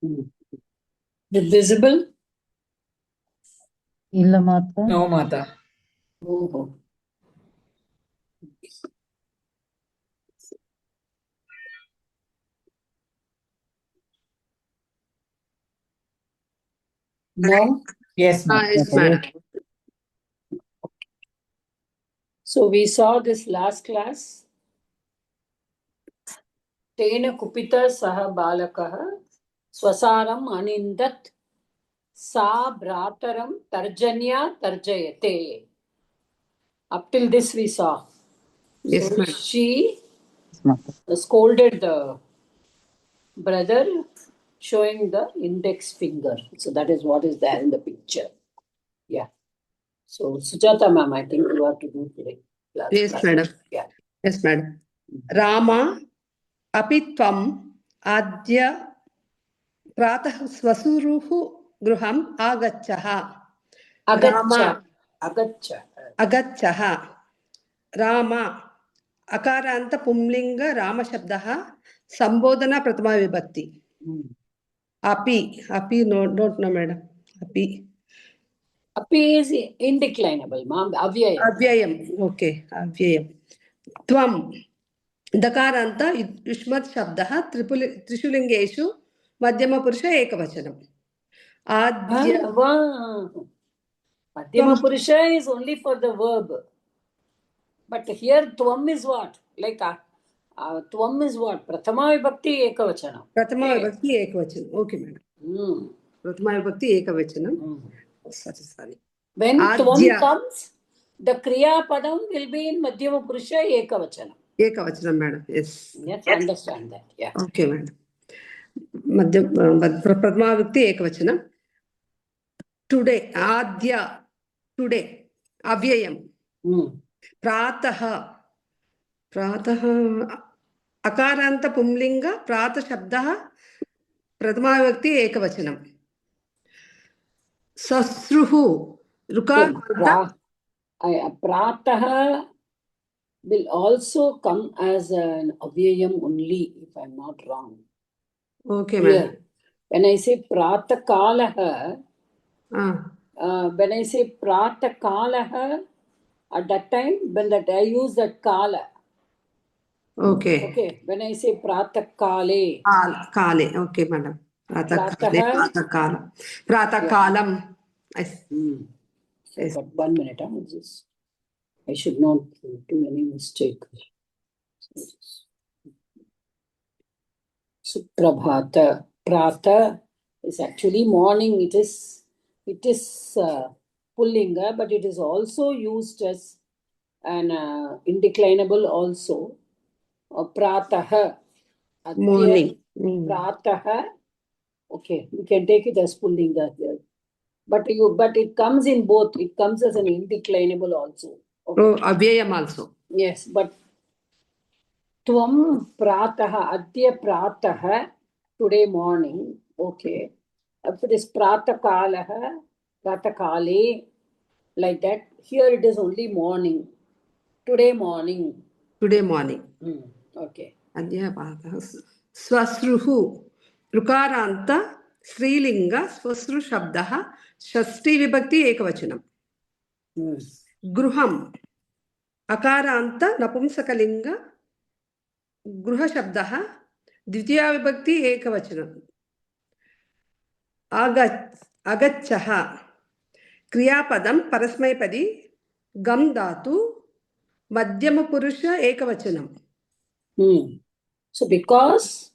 The visible? Illa Mata. No, Mata. Oh. No? Yes, Mata. Yes, madam. So we saw this last class. Tena kupita saha balakaha swasaram anindat sa brataram tarjanya tarjayate. Up till this we saw. Yes, so madam. she Yes, Mata. scolded the brother, showing the index finger. So that is what is there in the picture. Yeah. So Sujata ma'am, I think you have to do today. Yes, madam. Yeah. Yes, madam. Rama api tvam adya pratah swasuruhu gruham agacchaha. Agacha. Agacha. Agacchaha. Rama अकारांत पुंलिंग Ram शब्दः संबोधना प्रथमा विभक्ति. अपि अपि note no madam. अपि Api is indeclinable, ma'am. Avyayam. अव्ययम. Okay अव्ययम. त्वम दकारांत युष्मत् शब्दः त्रिशुलिंगेषु मध्यम पुरुष एकवचनम्. आद्य Madhyama Purusha is only for the verb. But here Tvam is what? Like Tvam is what? Prathama Vibhakti Ekavachana. प्रथमा विभक्ति एकवचनम्. Okay madam. प्रथमा विभक्ति एकवचनम्. Sorry. When Tvam comes, the Kriya Padam will be in Madhyama Purusha Ekavachana. Ekavachanam, madam. Yes. Yes, understand that. Yeah. Okay, madam. Prathama Vibhakti Ekavachanam. Today, Adya, today, Avyayam. Prataha, Prataha, Akaranta Pumlinga, Prata Shabdaha, Prathama Vibhakti Ekavachanam. Sasruhu, Rukaranta. Prataha will also come as an Avyayam only, if I'm not wrong. Okay, madam. When I say Pratakalaha, when I say Pratakalaha, at that time, when that I use that Kala. Okay. Okay. When I say Pratakale. Kale. Okay, madam. Pratakale. Pratakalam. Yes. Yes. But 1 minute. I should not do any mistake. Suprabhata. Prata is actually morning. It is pullinga, but it is also used as an indeclinable also. Prataha. Morning. Prataha. Okay, we can take it as pullinga here. But it comes in both. It comes as an indeclinable also. Okay. Oh, avyayam also. Yes, but Tvam prataha, adya prataha, today morning. Okay. If it is pratakalaha, pratakale, like that. Here it is only morning. Today morning. Today morning. Okay. Adya prataha. Swasruhu. Rukaranta. Srilinga. Swasru shabdaha. Shasti vibhakti ekavachanam. Gruham. Akaranta. Napumsakalinga. Gruha shabdaha. Dvitiya vibhakti ekavachanam. Agacchaha. Kriyapadam parasmayapadi. Gam dhatu. Madhyama purusha ekavachanam. So because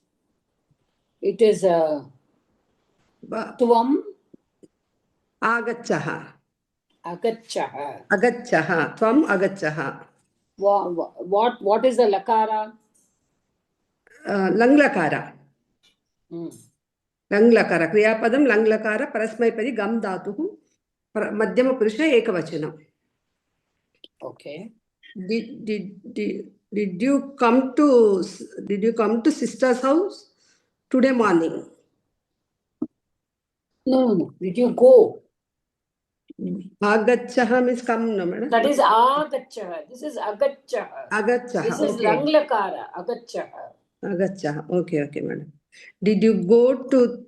it is a Tvam Agacchaha. Agacchaha. Agacchaha. Tvam agacchaha. What is the lakara? Langlakara. Langlakara. Kriyapadam langlakara parasmayapadi gam dhatuhu. Madhyama purusha ekavachanam. Okay. Did you come to sister's house today morning? No. Did you go? Agacchaha means come, no, madam? That is agacchaha. This is agacchaha. Agacchaha. This is langlakara. Agacchaha. Agacchaha. Okay, madam. Did you go to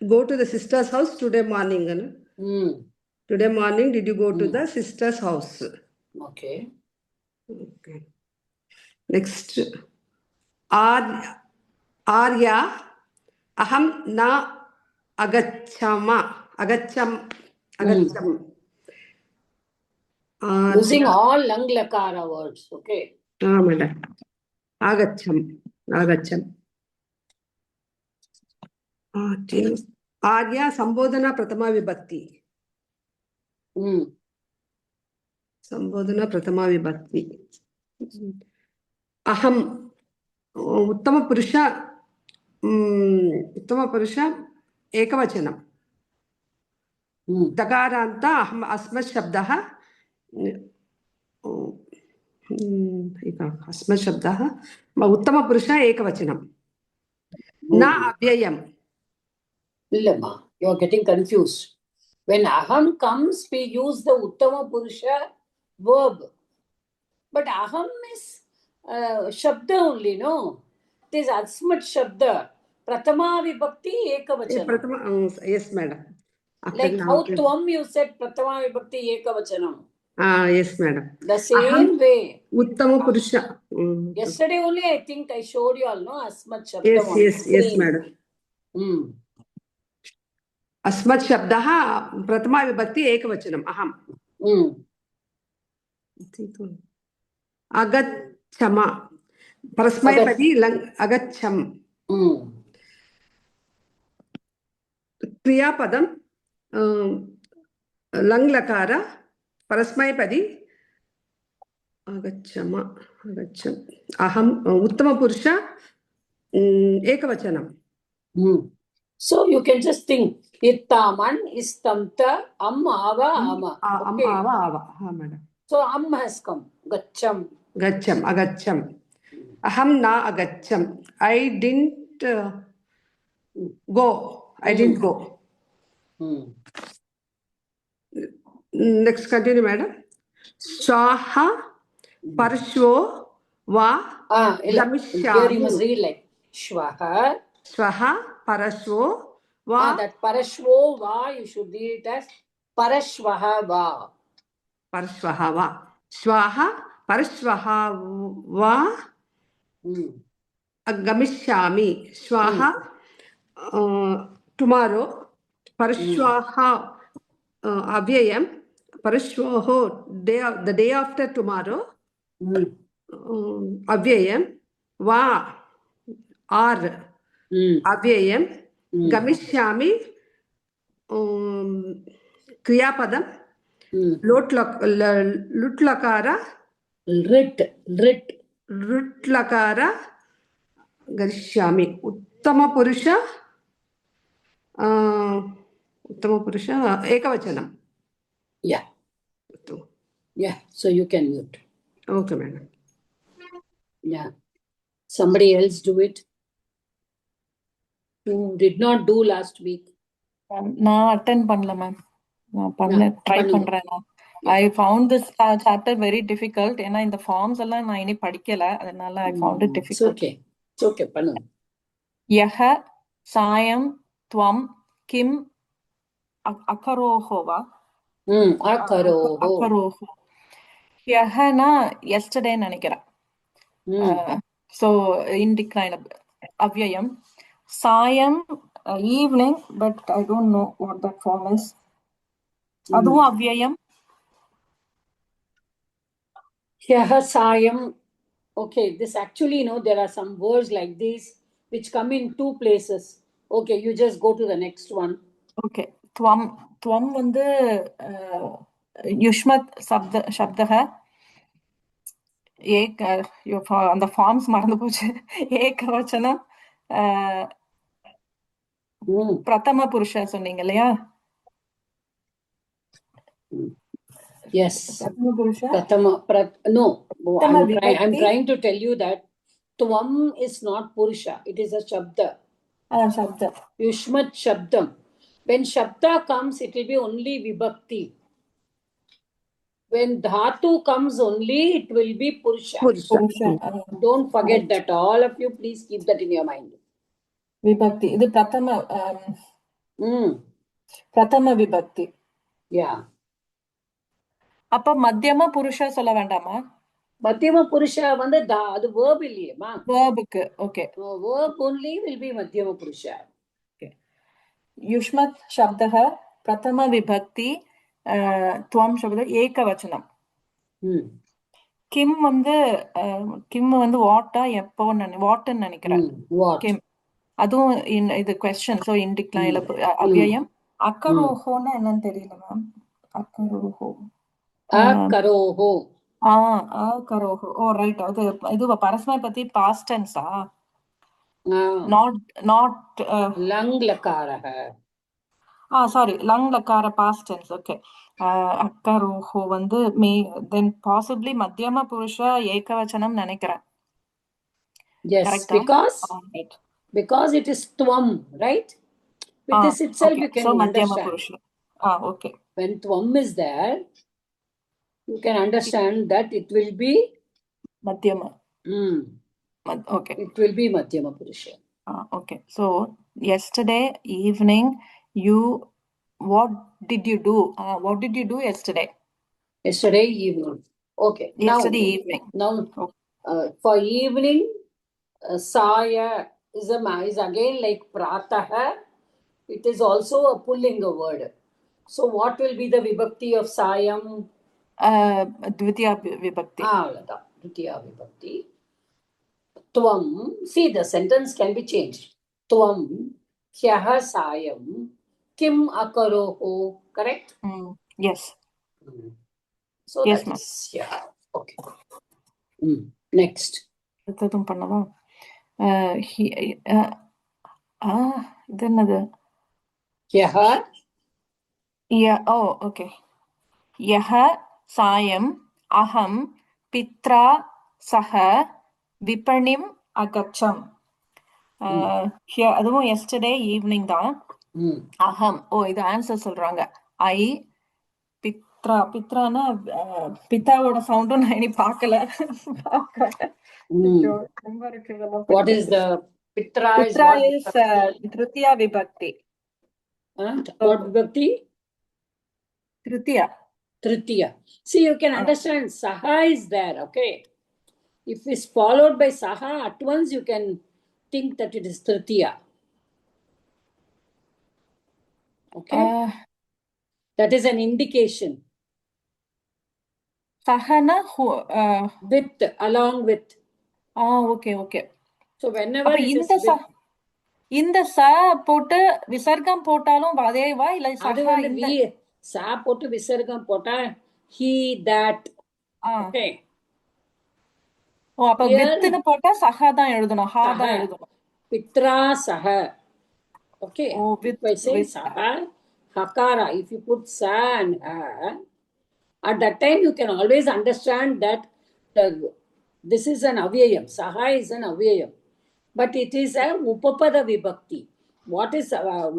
go to the sister's house today morning. Today morning, did you go to the sister's house? Okay. Okay. Next. Arya, aham na agacham. Using all lang lakara words. Okay. Madam. Agacham. Arya Sambodhana Pratama Vibhakti. Sambodhana Pratama Vibhakti. Aham Uttama Purusha Ekavachanam. Dakaranta aham asmat shabdaha asmat shabdaha Uttama Purusha Ekavachanam. Na avyayam. Illama, you are getting confused. When aham comes, we use the Uttama Purusha verb. But aham is shabda only, no? It is asmat shabda. Pratama vibhakti ekavachanam. Yes, madam. Like how tvam you said Pratama vibhakti ekavachanam. Yes, madam. The same way. Uttama Purusha. Yesterday only I think I showed you all, no? Asmat shabda. Yes, madam. Asmat shabdaha Pratama vibhakti ekavachanam. Aham. Agachama. Parasmayapadi lang agacham. Kriyapadam lang lakara parasmayapadi agacham. Aham Uttama Purusha ekavachanam. So you can just think ittaman, istamta, ava, ama. Okay. Ava. Madam. So am has come. Agacham. Aham na agacham. I didn't go. Next, continue, madam. Swaha parshvo va Here you must read like Shwaha. Parashvo va. That Parashvo va, you should read it as Parashvaha va. Swaha parashvaha va gamishyami. Swaha tomorrow. Parashvaha avyayam. Parashvoho the day after tomorrow. Avyayam va or avyayam gamishyami kriyapadam lutlakara lutlakara garishyami. Uttama Purusha ekavachanam. Yeah, so you can mute. Okay, madam. Yeah. Somebody else do it. Who did not do last week? நான் attend பண்ணல ma'am. நான் try பண்றேன். I found this chapter very difficult. ஏன்னா இந்த forms எல்லாம் நான் இனி படிக்கல, அதனால I found it difficult. It's okay. பண்ணு. யஹ சாயம் த்வம் கிம் அகரோஹோவா. அகரோஹோ. யஹனா yesterday நினைக்கிறேன். So in decline avyayam. Sayam evening, but I don't know what that form is. அதுவும் அவ்யயம். Yaha sayam. Okay, this actually, there are some words like these which come in two places. Okay, you just go to the next one. Okay, tvam வந்து யுஷ்மத் சப்தக அந்த forms மறந்து போச்சு. ஏகவச்சனம் பிரதம புருஷ சொன்னீங்க இல்லையா? Yes. No. I'm trying to tell you that Tvam is not Purusha. It is a Shabda. Shabda. Yushmat Shabdam. When Shabda comes, it will be only Vibhakti. When Dhatu comes only, it will be Purusha. Don't forget that. All of you, please keep that in your mind. Vibhakti. இது பிரதம Mm. பிரதம விபக்தி. Yeah. அப்ப மத்தியம புருஷ சொல்ல வேண்டாமா? மத்தியம புருஷா வந்து அது verb இல்லையேம்மா. வேர்புக்கு. Okay. Verb only will be மத்தியம புருஷா. ஓகே. யுஷ்மத் சப்தः பிரதம விபக்தி துவம் சப்த ஏகவச்சனம். கிம் வந்து வாட்டா எப்போ வாட்ன்னு நினைக்கிறேன். கிம் அதுவும் இது கொஸ்டின். ஸோ இன்டிக்லாம் இல்ல அவ்யயம். அக்கரோஹோன்னா என்னன்னு தெரியல மேம். அக்கரோஹோ. அக்கரோஹோ. அக்கரோஹோ. ஓ ரைட். அது இது பரஸ்மை பத்தி பாஸ்ட் டென்ஸா? நாட் லங் லகாரஹ. சாரி, லங் லகார பாஸ்ட் டென்ஸ். ஓகே. அக்கரோஹோ வந்து தென் பாசிபிளி மத்தியம புருஷ ஏகவச்சனம் நினைக்கிறேன். Yes, because it is tvam, right? With this itself you can understand. Okay. When tvam is there, you can understand that it will be madhyama. Okay. It will be madhyama purusha. Okay. So yesterday evening, what did you do? What did you do yesterday? Yesterday evening. Okay. Yesterday evening. Now, for evening, saya is again like pratah. It is also a pullinga word. So what will be the vibhakti of sayam? Dvitiya vibhakti. Dvitiya vibhakti. Tvam. See, the sentence can be changed. Tvam hyah sayam kim akaroho. Correct? Yes. So yes, that is, yeah. Okay. Next. அடுத்ததும் பண்ணவா? இது என்னது? Okay. யஹ சாயம் அஹம் பித்ரா சஹ விபணிம் அகச்சம். அதுவும் yesterday evening தான். அஹம். இது answer சொல்றாங்க. ஐ பித்ரானா பித்தாவோட சவுண்டும் நான் இனி பார்க்கல. What is the pitra? Pitra is Tritiya vibhakti. What vibhakti? Tritiya. See, you can understand saha is there, okay? If it's followed by saha, at once you can think that it is Tritiya. Okay? That is an indication. Sahana with, along with. Okay. So whenever it is with, இந்த ச போட்டு விசர்க்கம் போட்டாலும் அதேவா இல்ல சஹா? இந்த சா போட்டு விசர்க்கம் போட்டா he that. Okay. அப்ப வித்னு போட்டா சஹா தான் எழுதணும், ஹா தான் எழுதணும். பித்ரா சஹ. Okay. If I say saha, hakara, if you put sa and ha, at that time you can always understand that this is an avyayam. Saha is an avyayam. But it is a upapada vibhakti. What is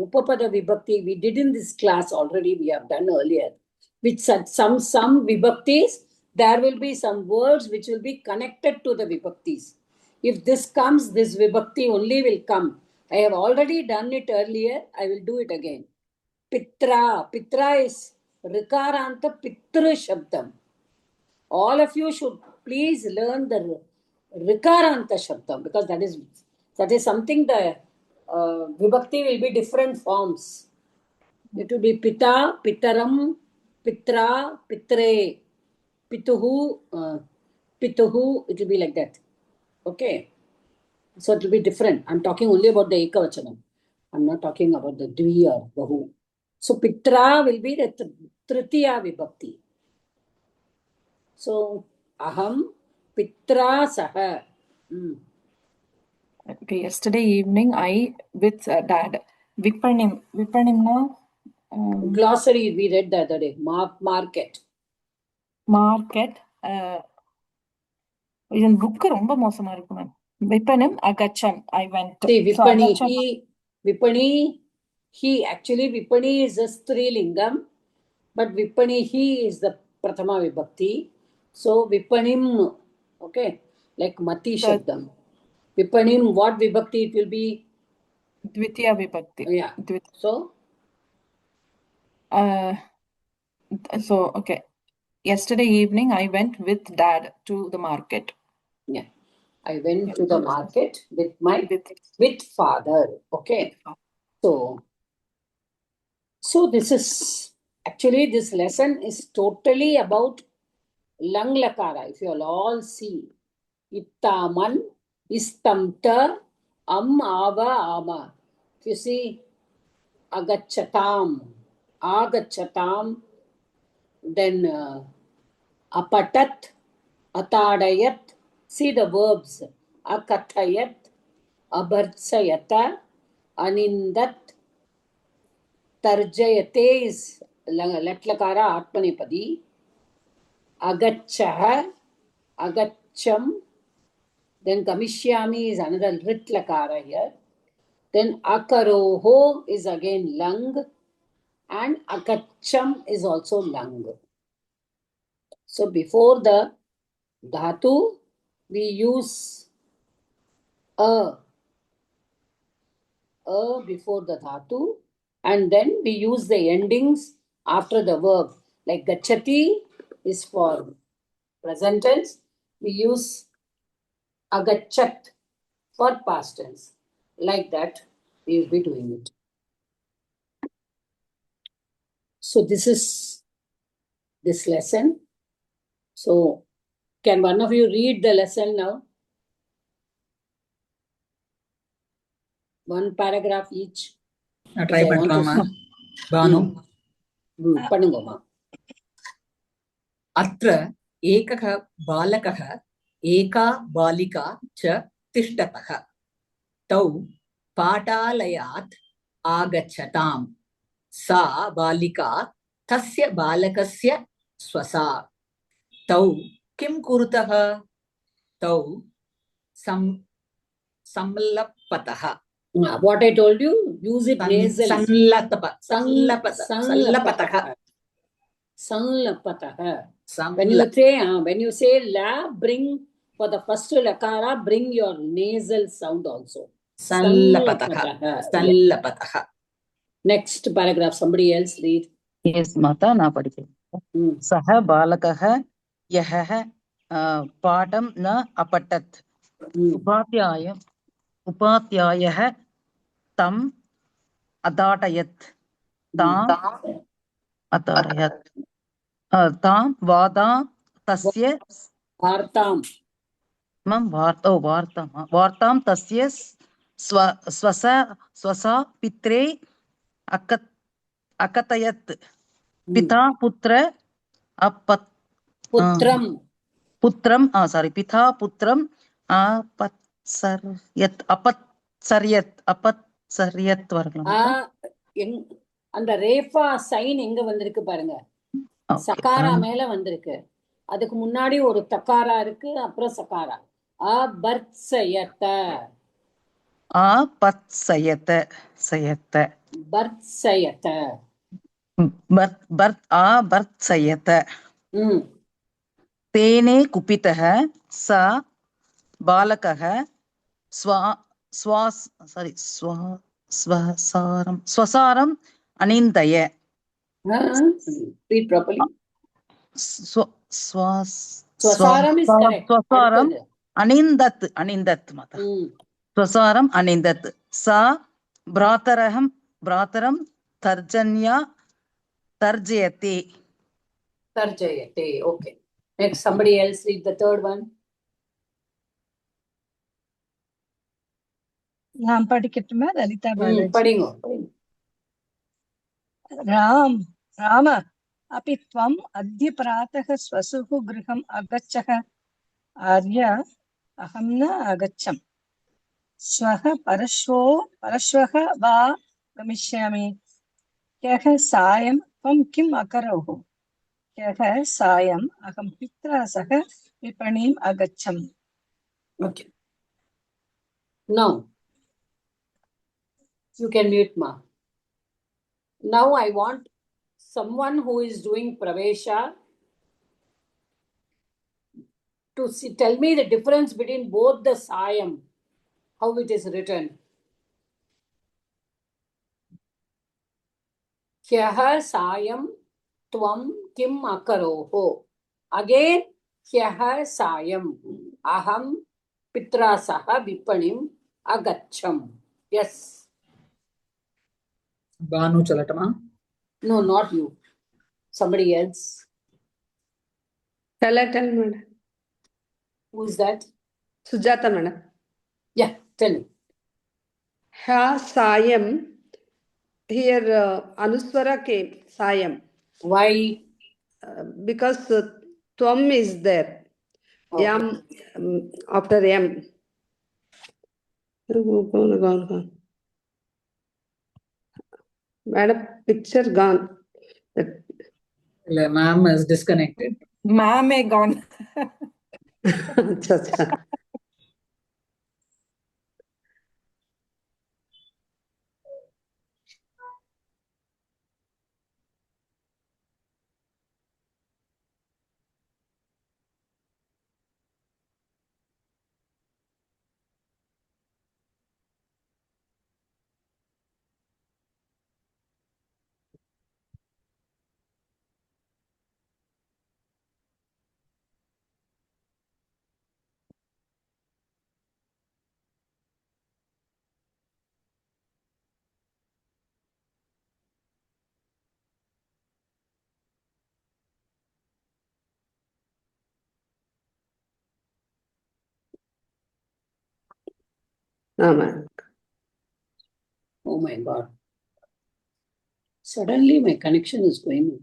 upapada vibhakti? We did in this class already, we have done earlier. With some vibhaktis, there will be some words which will be connected to the vibhaktis. If this comes, this vibhakti only will come. I have already done it earlier. I will do it again. Pitra. Pitra is rikaranta pitra shabdam. All of you should please learn the rikaranta shabdam, because that is something the vibhakti will be different forms. It will be pita, pitaram, pitra, pitre, pituhu, pituhu. It will be like that. Okay. So it will be different. I'm talking only about the ekavachanam. I'm not talking about the dvi or bahu. So pitra will be the tritiya vibhakti. So aham pitra saha. Okay, yesterday evening I with dad. Vipanimna glossary we read the other day. Market. இதன் book ரொம்ப மோசமா இருக்கு ma'am. விபணிம் அகச்சம். I went. Vipani, he actually Vipani is a strilingam, but Vipani he is the prathama vibhakti. So Vipanim, okay, like mati shabdam. Vipanim, what vibhakti it will be? Dvitiya vibhakti. Yeah. So So, okay. Yesterday evening, I went with Dad to the market. Yeah. I went to the market with father. Okay. So this is, actually this lesson is totally about Lang Lakara. If you'll all see, Ittaman, Istamta, Ava, Ama. If you see, Agachatam, Agachatam, then Apatat, Atadayat. See the verbs. Akathayat, Abartsayata, Anindat, Tarjayate is Latlakara Atmanepadi. Agachah, Agacham. Then Gamishyami is another Ritlakara here. Then Akaroho is again Lang. And Akacham is also Lang. So before the Dhatu, we use A before the Dhatu. And then we use the endings after the verb. Like Gachati is for present tense. We use Agachat for past tense. Like that, we will be doing it. So this is this lesson. So can one of you read the lesson now? One paragraph each. Try pandrama. Banu. Panungoma. Atra ekah balakah eka balika cha tishtatah. Tau patalayat agachatam. Sa balika tasya balakasya swasa. Tau kim kurutah? Tau samlapatah. What I told you, use it nasally. Sanlapatah. When you say la, bring for the first lakara, bring your nasal sound also. Sanlapatah. Next paragraph, somebody else read. Yes, Mata, na padike. Saha balakah yahah padam na apatat. Upatyayah tam adatayat. Tam vada tasya vartam tasya swasa pitre akatayat. Pita putra Putram. Pitha putram apatsaryat வரலாம். அந்த ரேஃபா sign எங்க வந்திருக்கு பாருங்க. சகாரா மேல வந்திருக்கு. அதுக்கு முன்னாடி ஒரு தக்காரா இருக்கு, அப்புறம் Sahara. அபர்த்சயத. பர்த்சயத. Tene kupitah sa balakah swasaram anindaya. Read properly. Swasaram is correct. Swasaram anindat mata. Swasaram anindat. Sa brataram tarjayate. Okay. Next, somebody else read the third one. நான் படிக்கட்டுமா லலிதா பாலாஜி? படிங்க. ராம अपि त्वम् अद्य प्रातः स्वसुः गृहम् अगच्छः? आर्य अहं न अगच्छम्. श्वः परश्वः वा गमिष्यामि. ह्यः सायं त्वं किम् अकरोः? ह्यः सायम् अहं पित्रा सह विपणीम् अगच्छम्. Okay. Now, you can mute ma. Now I want someone who is doing pravesha to tell me the difference between both the sayam, how it is written. ह्यः सायं त्वं किम् अकरोः. Again, ह्यः सायम् अहं पित्रा सह विपणिम् अगच्छम्. Yes. Banu Chalatama. No, not you. Somebody else. Tell madam. Who is that? Sujata madam. Yeah, tell me. Ha sayam. Here Anuswara came. Sayam. Why? Because Tvam is there. Okay. Yam after yam. Gone. Madam, picture gone. Ma'am is disconnected. Ma'am is gone. Acha. Madam. Oh my God. Suddenly my connection is going.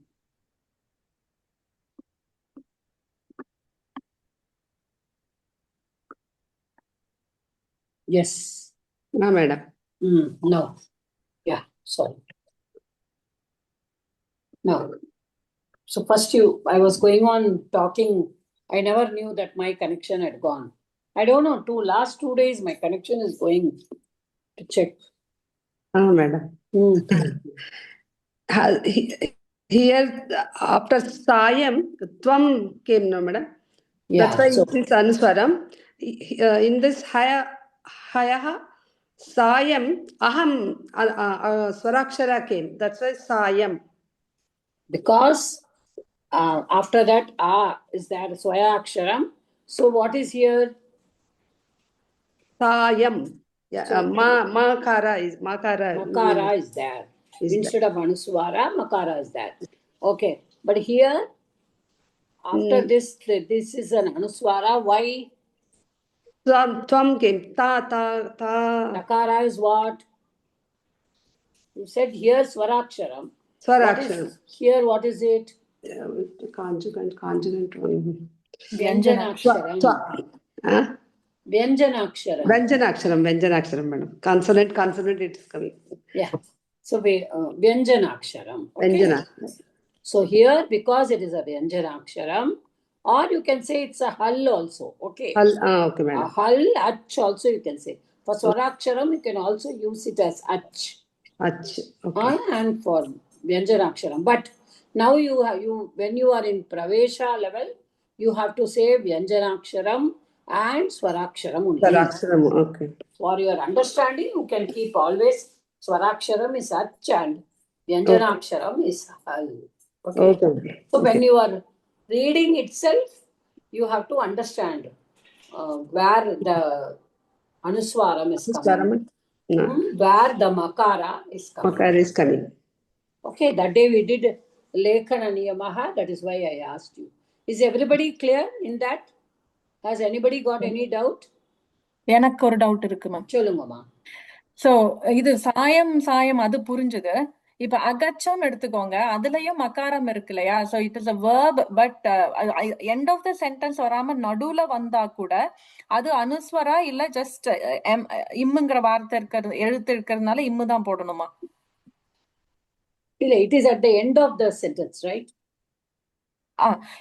Yes. No, madam. No. Yeah, sorry. No. So first I was going on talking. I never knew that my connection had gone. I don't know, last 2 days my connection is going to check. Madam. Here after Sayam, Tvam came, no, madam. Yeah, That's why so it is Anuswaram. In this Hayaha, Sayam, Aham, Swarakshara came. That's why Sayam. because after that is there Swaya Aksharam. So what is here? Sayam. Yeah, So, Makara is Makara is there. Is Instead of Anuswara, Makara is there. Okay. But here, after this is an Anuswara. Why? Tvam came. Ta. Nakara is what? You said here Swaraksharam. Swaraksharam. What is it? Conjugant. Vyanjanaksharam. Vyanjanaksharam. Vyanjanaksharam, madam. Consonant, it is coming. Yeah. So, Vyanjanaksharam. Okay. Vyanjana. So, here, because it is a Vyanjanaksharam, or you can say it's a Hal also. Okay. Okay, madam. A Hal, Ach also you can say. For Swaraksharam, you can also use it as Ach. Okay. And for Vyanjanaksharam. But now when you are in Pravesha level, you have to say Vyanjanaksharam and Swaraksharam only. Swaraksharam, okay. For your understanding, you can keep always Swaraksharam is Ach and Vyanjanaksharam is Hal. Okay. So when you are reading itself, you have to understand where the Anuswaram is coming. Where the Makara is coming. Makara is coming. Okay, that day we did Lekhana Niyamaha, that is why I asked you. Is everybody clear in that? Has anybody got any doubt? எனக்கு ஒரு doubt இருக்கு ma'am. சொல்லுங்கம்மா. So இது சாயம் அது புரிஞ்சுது. இப்ப அகச்சம் எடுத்துக்கோங்க, அதுலயும் மகாரம் இருக்கு இல்லையா? So it is a verb, but end of the sentence வராம நடுவுல வந்தா கூட அது அனுஸ்வரா இல்ல ஜஸ்ட் இம்முங்கிற வார்த்தை எழுத்து இருக்கிறதுனால இம்மு தான் போடணுமா? இல்ல, it is at the end of the sentence, right?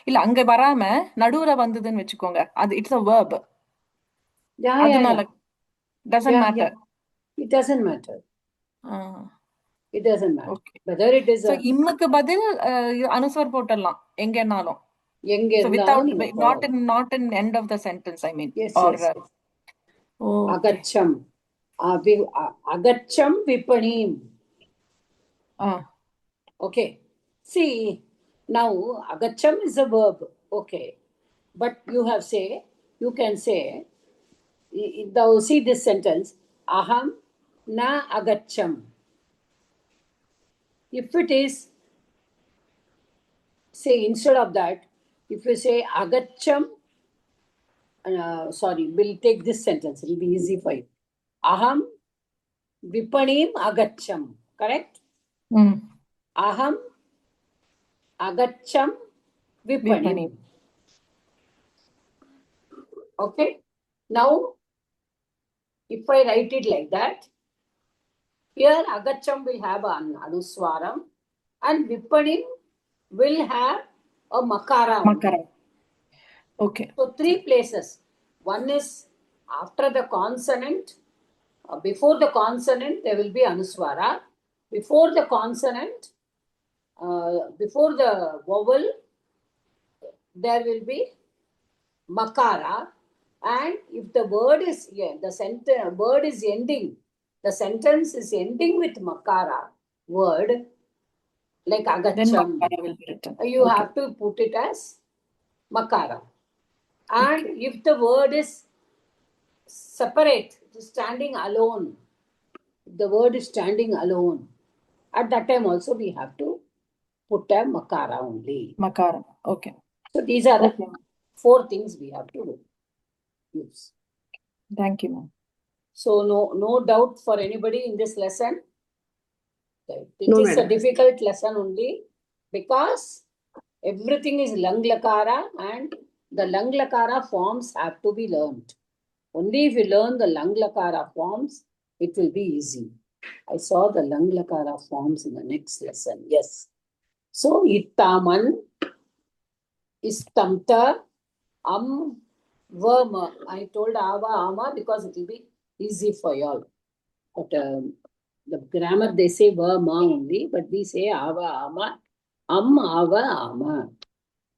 இல்ல, அங்க வராம நடுவுல வந்ததுன்னு வெச்சுக்கோங்க, அது இட்ஸ் a verb. அதனால doesn't matter. It doesn't matter. It doesn't matter. Okay. Whether it is so இம்முக்கு பதில் அனுஸ்வர் போடலாம் எங்கனாலும். So without not in end of the sentence, I mean. Yes, or yes. Agacham. Agacham vipanim. Okay. See, now agacham is a verb. Okay. But you can say, now see this sentence, aham na agacham. If it is, say instead of that, if you say agacham, we'll take this sentence, it will be easy for you. Aham vipanim agacham, correct? Aham agacham vipanim. Okay. Now, if I write it like that, here agacham will have an anuswaram and vipanim will have a makara. Makara. Okay. So 3 places. One is after the consonant, before the consonant there will be anuswara. Before the consonant, before the vowel, there will be makara. And if the word is word is ending, the sentence is ending with makara word, like agacham, will be written. you have to put it as makara. And if the word is separate, standing alone, the word is standing alone, at that time also we have to put a makara only. Makara. Okay. So these are the 4 things we have to use. Thank you, ma'am. So no doubt for anybody in this lesson. It No, is a madam. difficult lesson only because everything is lang lakara and the lang lakara forms have to be learned. Only if you learn the lang lakara forms, it will be easy. I saw the lang lakara forms in the next lesson. Yes. So ittaman, istamta, verma. I told ava, ama because it will be easy for you all. But the grammar they say verma only, but we say ava, ama, ava, ama.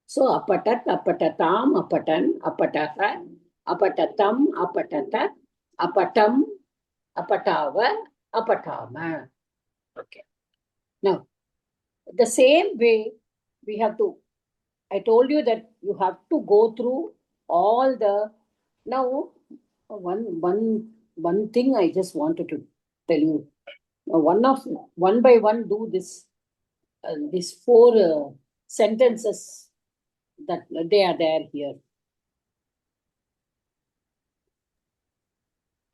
So apatat, apatatam, apatan, apatata, apatatam, apatata, apatam, apatava, apatama. Okay. Now, the same way we have to, I told you that you have to go through all the, now one thing I just wanted to tell you. Now, one by one do this, these 4 sentences that they are there here.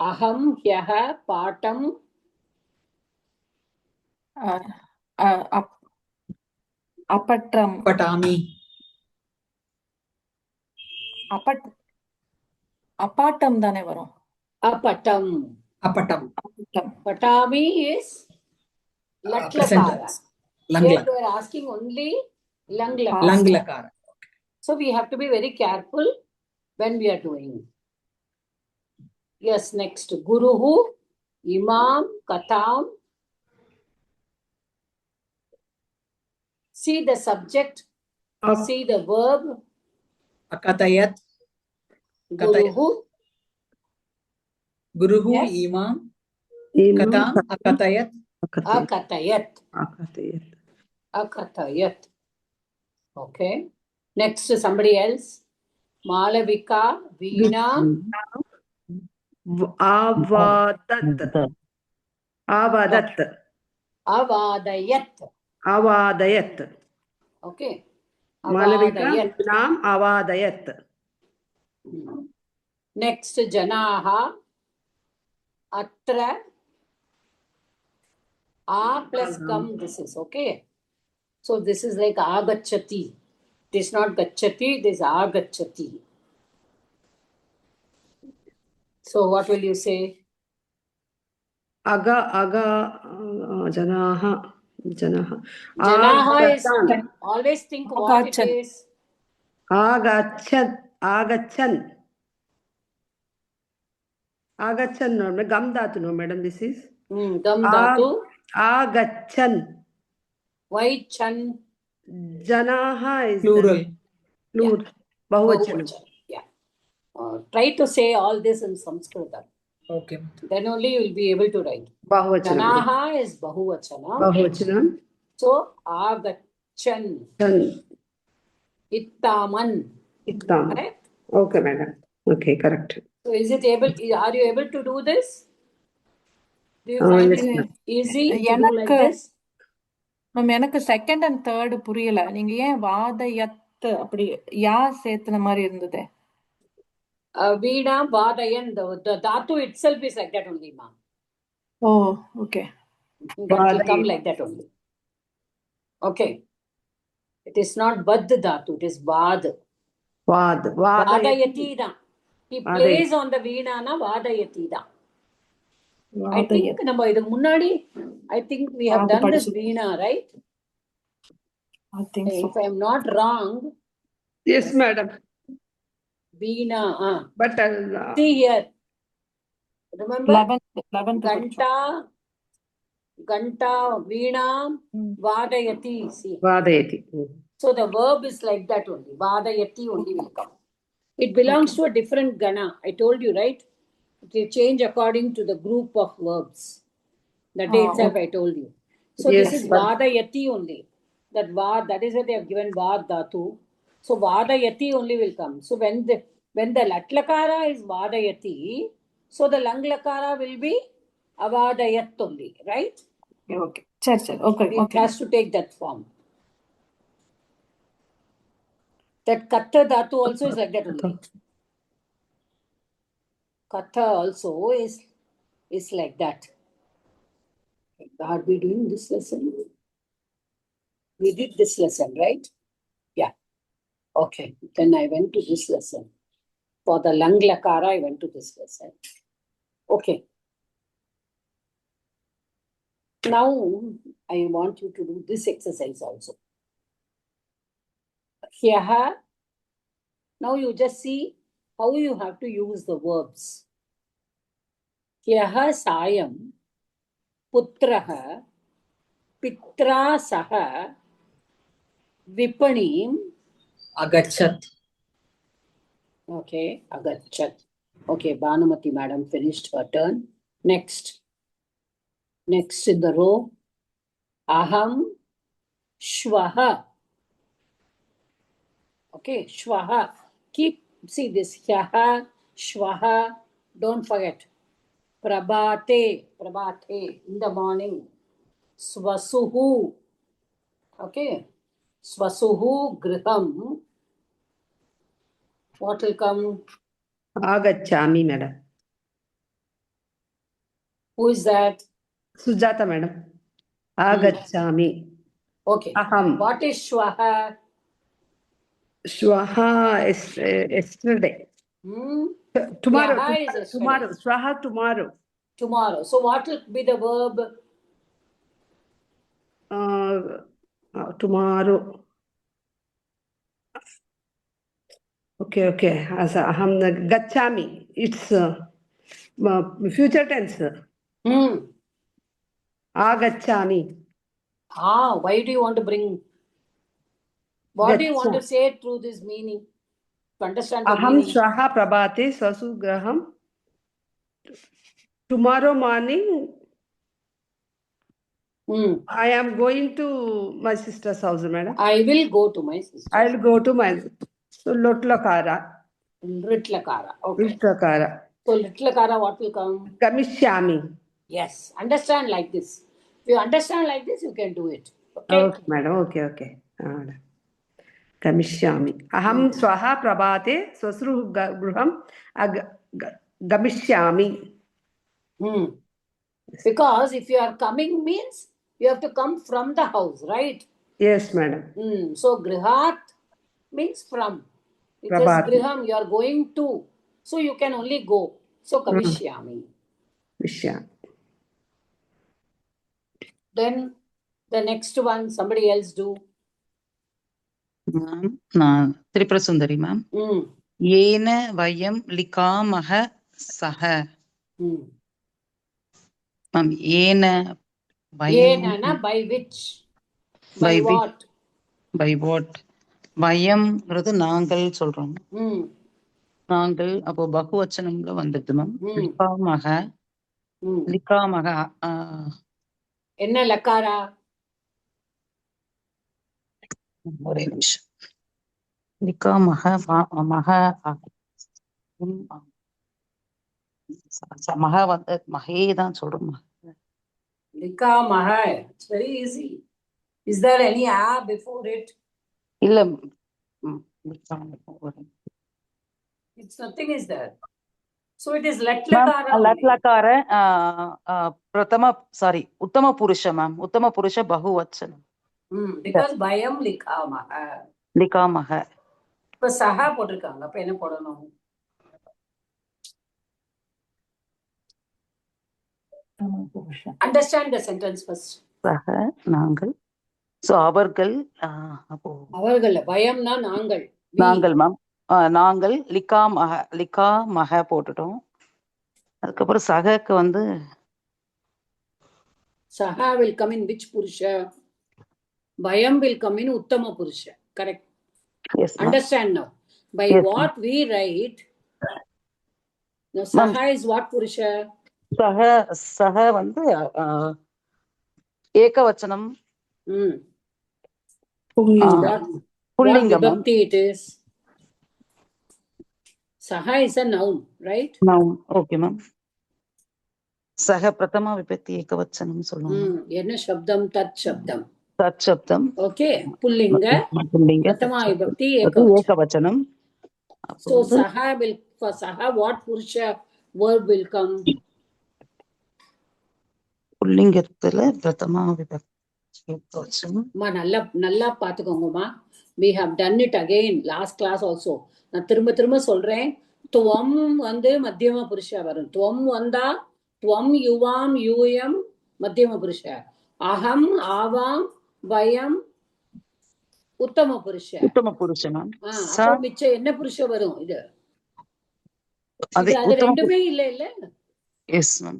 Aham hyaha patam Apatram. Patami. Apatam dane varum. apatam. Apatam. Patami is latlakara. Lang Here lakara. they are asking only lang lakara. Lang lakara. So we have to be very careful when we are doing. Yes, next. Guruhu, Imam, Katam. See the subject. See the verb. Akatayat. Guruhu. Guruhu, Yes. Imam. Imam, Katam. Akatayat. Akatayat. Akatayat. Akatayat. Okay. Next, somebody else. Malavika, Veena. Avadat. Avadat. Avadayat. Avadayat. Okay. Malavika Avadayat. Veenam avadayat. Next, Janaha. Atra. A plus kam, this is okay. So this is like agachati. It is not gachati, it is agachati. So what will you say? Janaha. Janaha is, always think what it Agachan. is. Agachan. Agachan, no, gam dhatu, no, madam, this is. Gam dhatu. Agachan. Why chan? Janaha is Plural. Plural. Bahuvachanam. Yeah. Try to say all this in Sanskrit. Okay. Then only you will be able to write. Bahuvachanam. Janaha is bahuvachanam. Bahuvachanam. So agachan. Ittaman. Ittam. Correct? Okay, madam. Okay, correct. So are you able to do this? Do you find Yes, it ma'am. easy to do like எனக்கு this? Ma'am எனக்கு second and third புரியல. நீங்க ஏன் வாதயத்து அப்படி யா சேர்த்துன மாதிரி இருந்தது? Veena, Vadayan, the dhatu itself is like that only, ma'am. Oh, okay. That will come like that only. Okay. It is not Vad dhatu, it is Vad. Vadayati da. He plays on the Veena, na Vadayati da. I think நம்ம இதுக்கு முன்னாடி I think we have done this Veena, right? I think so. If I am not wrong. Yes, madam. Veena, but see here. Remember? 11th. Ganta, Veena, Vadayati. See. Vadayati. So the verb is like that only. Vadayati only will come. It belongs to a different Gana. I told you, right? It will change according to the group of verbs. That day itself I told you. So this is Vadayati only. That is what they have given Vad Dhatu. So Vadayati only will come. So when the Latlakara is Vadayati, so the Langlakara will be Avadayat only, right? Okay. Sure. Okay. It has to take that form. That Katha Dhatu also is like that only. Katha also is like that. Are we doing this lesson? We did this lesson, right? Yeah. Okay. Then I went to this lesson. For the Langlakara, I went to this lesson. Okay. Now, I want you to do this exercise also. Here, now you just see how you have to use the verbs. Here, Sayam, Putraha, Pitra Saha, Vipanim. Agachat. Okay, Agachat. Okay, Bhanumati madam finished her turn. Next in the row, Aham, Shvaha. Okay, Shvaha. See this, Hyaha, Shvaha. Don't forget. Prabhate, in the morning. Swasuhu. Okay. Swasuhu griham. What will come? Agachami, madam. Who is that? Sujata, madam. Agachami. Okay. Aham. What is Shwaha? Shwaha is yesterday. Tomorrow. Yaha is yesterday. Tomorrow. Shwaha tomorrow. Tomorrow. So what will be the verb? Tomorrow. Okay. As aham gachami. It's future tense. Agachami. Why do you want to bring? What do you want to say through this meaning? To understand the Aham meaning. shwaha prabhate swasugraham. Tomorrow morning, I am going to my sister's house, madam. I will go to my sister. I will go to my Lotlakara. Ritlakara. Okay. Ritlakara. So Ritlakara, what will come? Gamishyami. Yes. Understand like this. If you understand like this, you can do it. Okay, madam. Okay. Gamishyami. Aham swaha prabhate swasru gruham gamishyami. Because if you are coming means you have to come from the house, right? Yes, madam. So grihat means from. It is griham, you are going to. So you can only go. So Kamishyami. Then the next one, somebody else do. Tripura Sundari, ma'am. Yena vayam likamaha saha. Ma'am, yena vayam. Yena, by which? By what? By what? வயம்ங்கிறது நாங்கள் சொல்றோம். நாங்கள் அப்போ பகுவச்சனம்ல வந்தது ma'am. லிகாமக என்ன லக்காரா? ஒரே நிமிஷம். லிகா மக மக மக வந்து மகே தான் சொல்றோம். Lika Maha. It's very easy. Is there any A before it? இல்ல It's nothing is there. So it is Latlakara. லட்லக்கார பிரதம சாரி உத்தம புருஷ மேம். உத்தம புருஷ பகுவச்சனம். Because Bayam Lika Maha. லிகா மக. இப்ப சஹா போட்டிருக்காங்க, அப்ப என்ன போடணும்? Understand the sentence first. சக நாங்கள். சோ அவர்கள் அப்போ அவர்கள் பயம்னா நாங்கள். நாங்கள் மேம். நாங்கள் லிகா மக போட்டுட்டோம். அதுக்கப்புறம் சகக்கு வந்து Saha will come in which Purusha? Bayam will come in Uttama Purusha. Correct. yes, Understand now. By yes, what we write, now Saha is what Purusha? சக வந்து ஏகவச்சனம். What vibhakti it is? Saha is a noun, right? Noun. Okay, ma'am. சக பிரதமா விபக்தி ஏகவச்சனம் சொல்லுவாங்க. என்ன சப்தம்? தத் சப்தம். தத் சப்தம். Okay. புல்லிங்க பிரதமா விபக்தி ஏகவச்சனம். So Saha will, for Saha what Purusha verb will come? புல்லிங்கத்துல பிரதமா விபக்தி ஏகவச்சனம். நல்லா பாத்துக்கோங்கம்மா. We have done it again last class also. நான் திரும்ப சொல்றேன். துவம் வந்து மத்தியம புருஷா வரும். துவம் வந்தா துவம் யுவாம் யூயம் மத்தியம புருஷா. அகம் ஆவாம் வயம் உத்தம புருஷா. உத்தம புருஷனம். அப்போ மிச்சம் என்ன புருஷ வரும்? இது அது ரெண்டுமே இல்ல. Yes ma'am.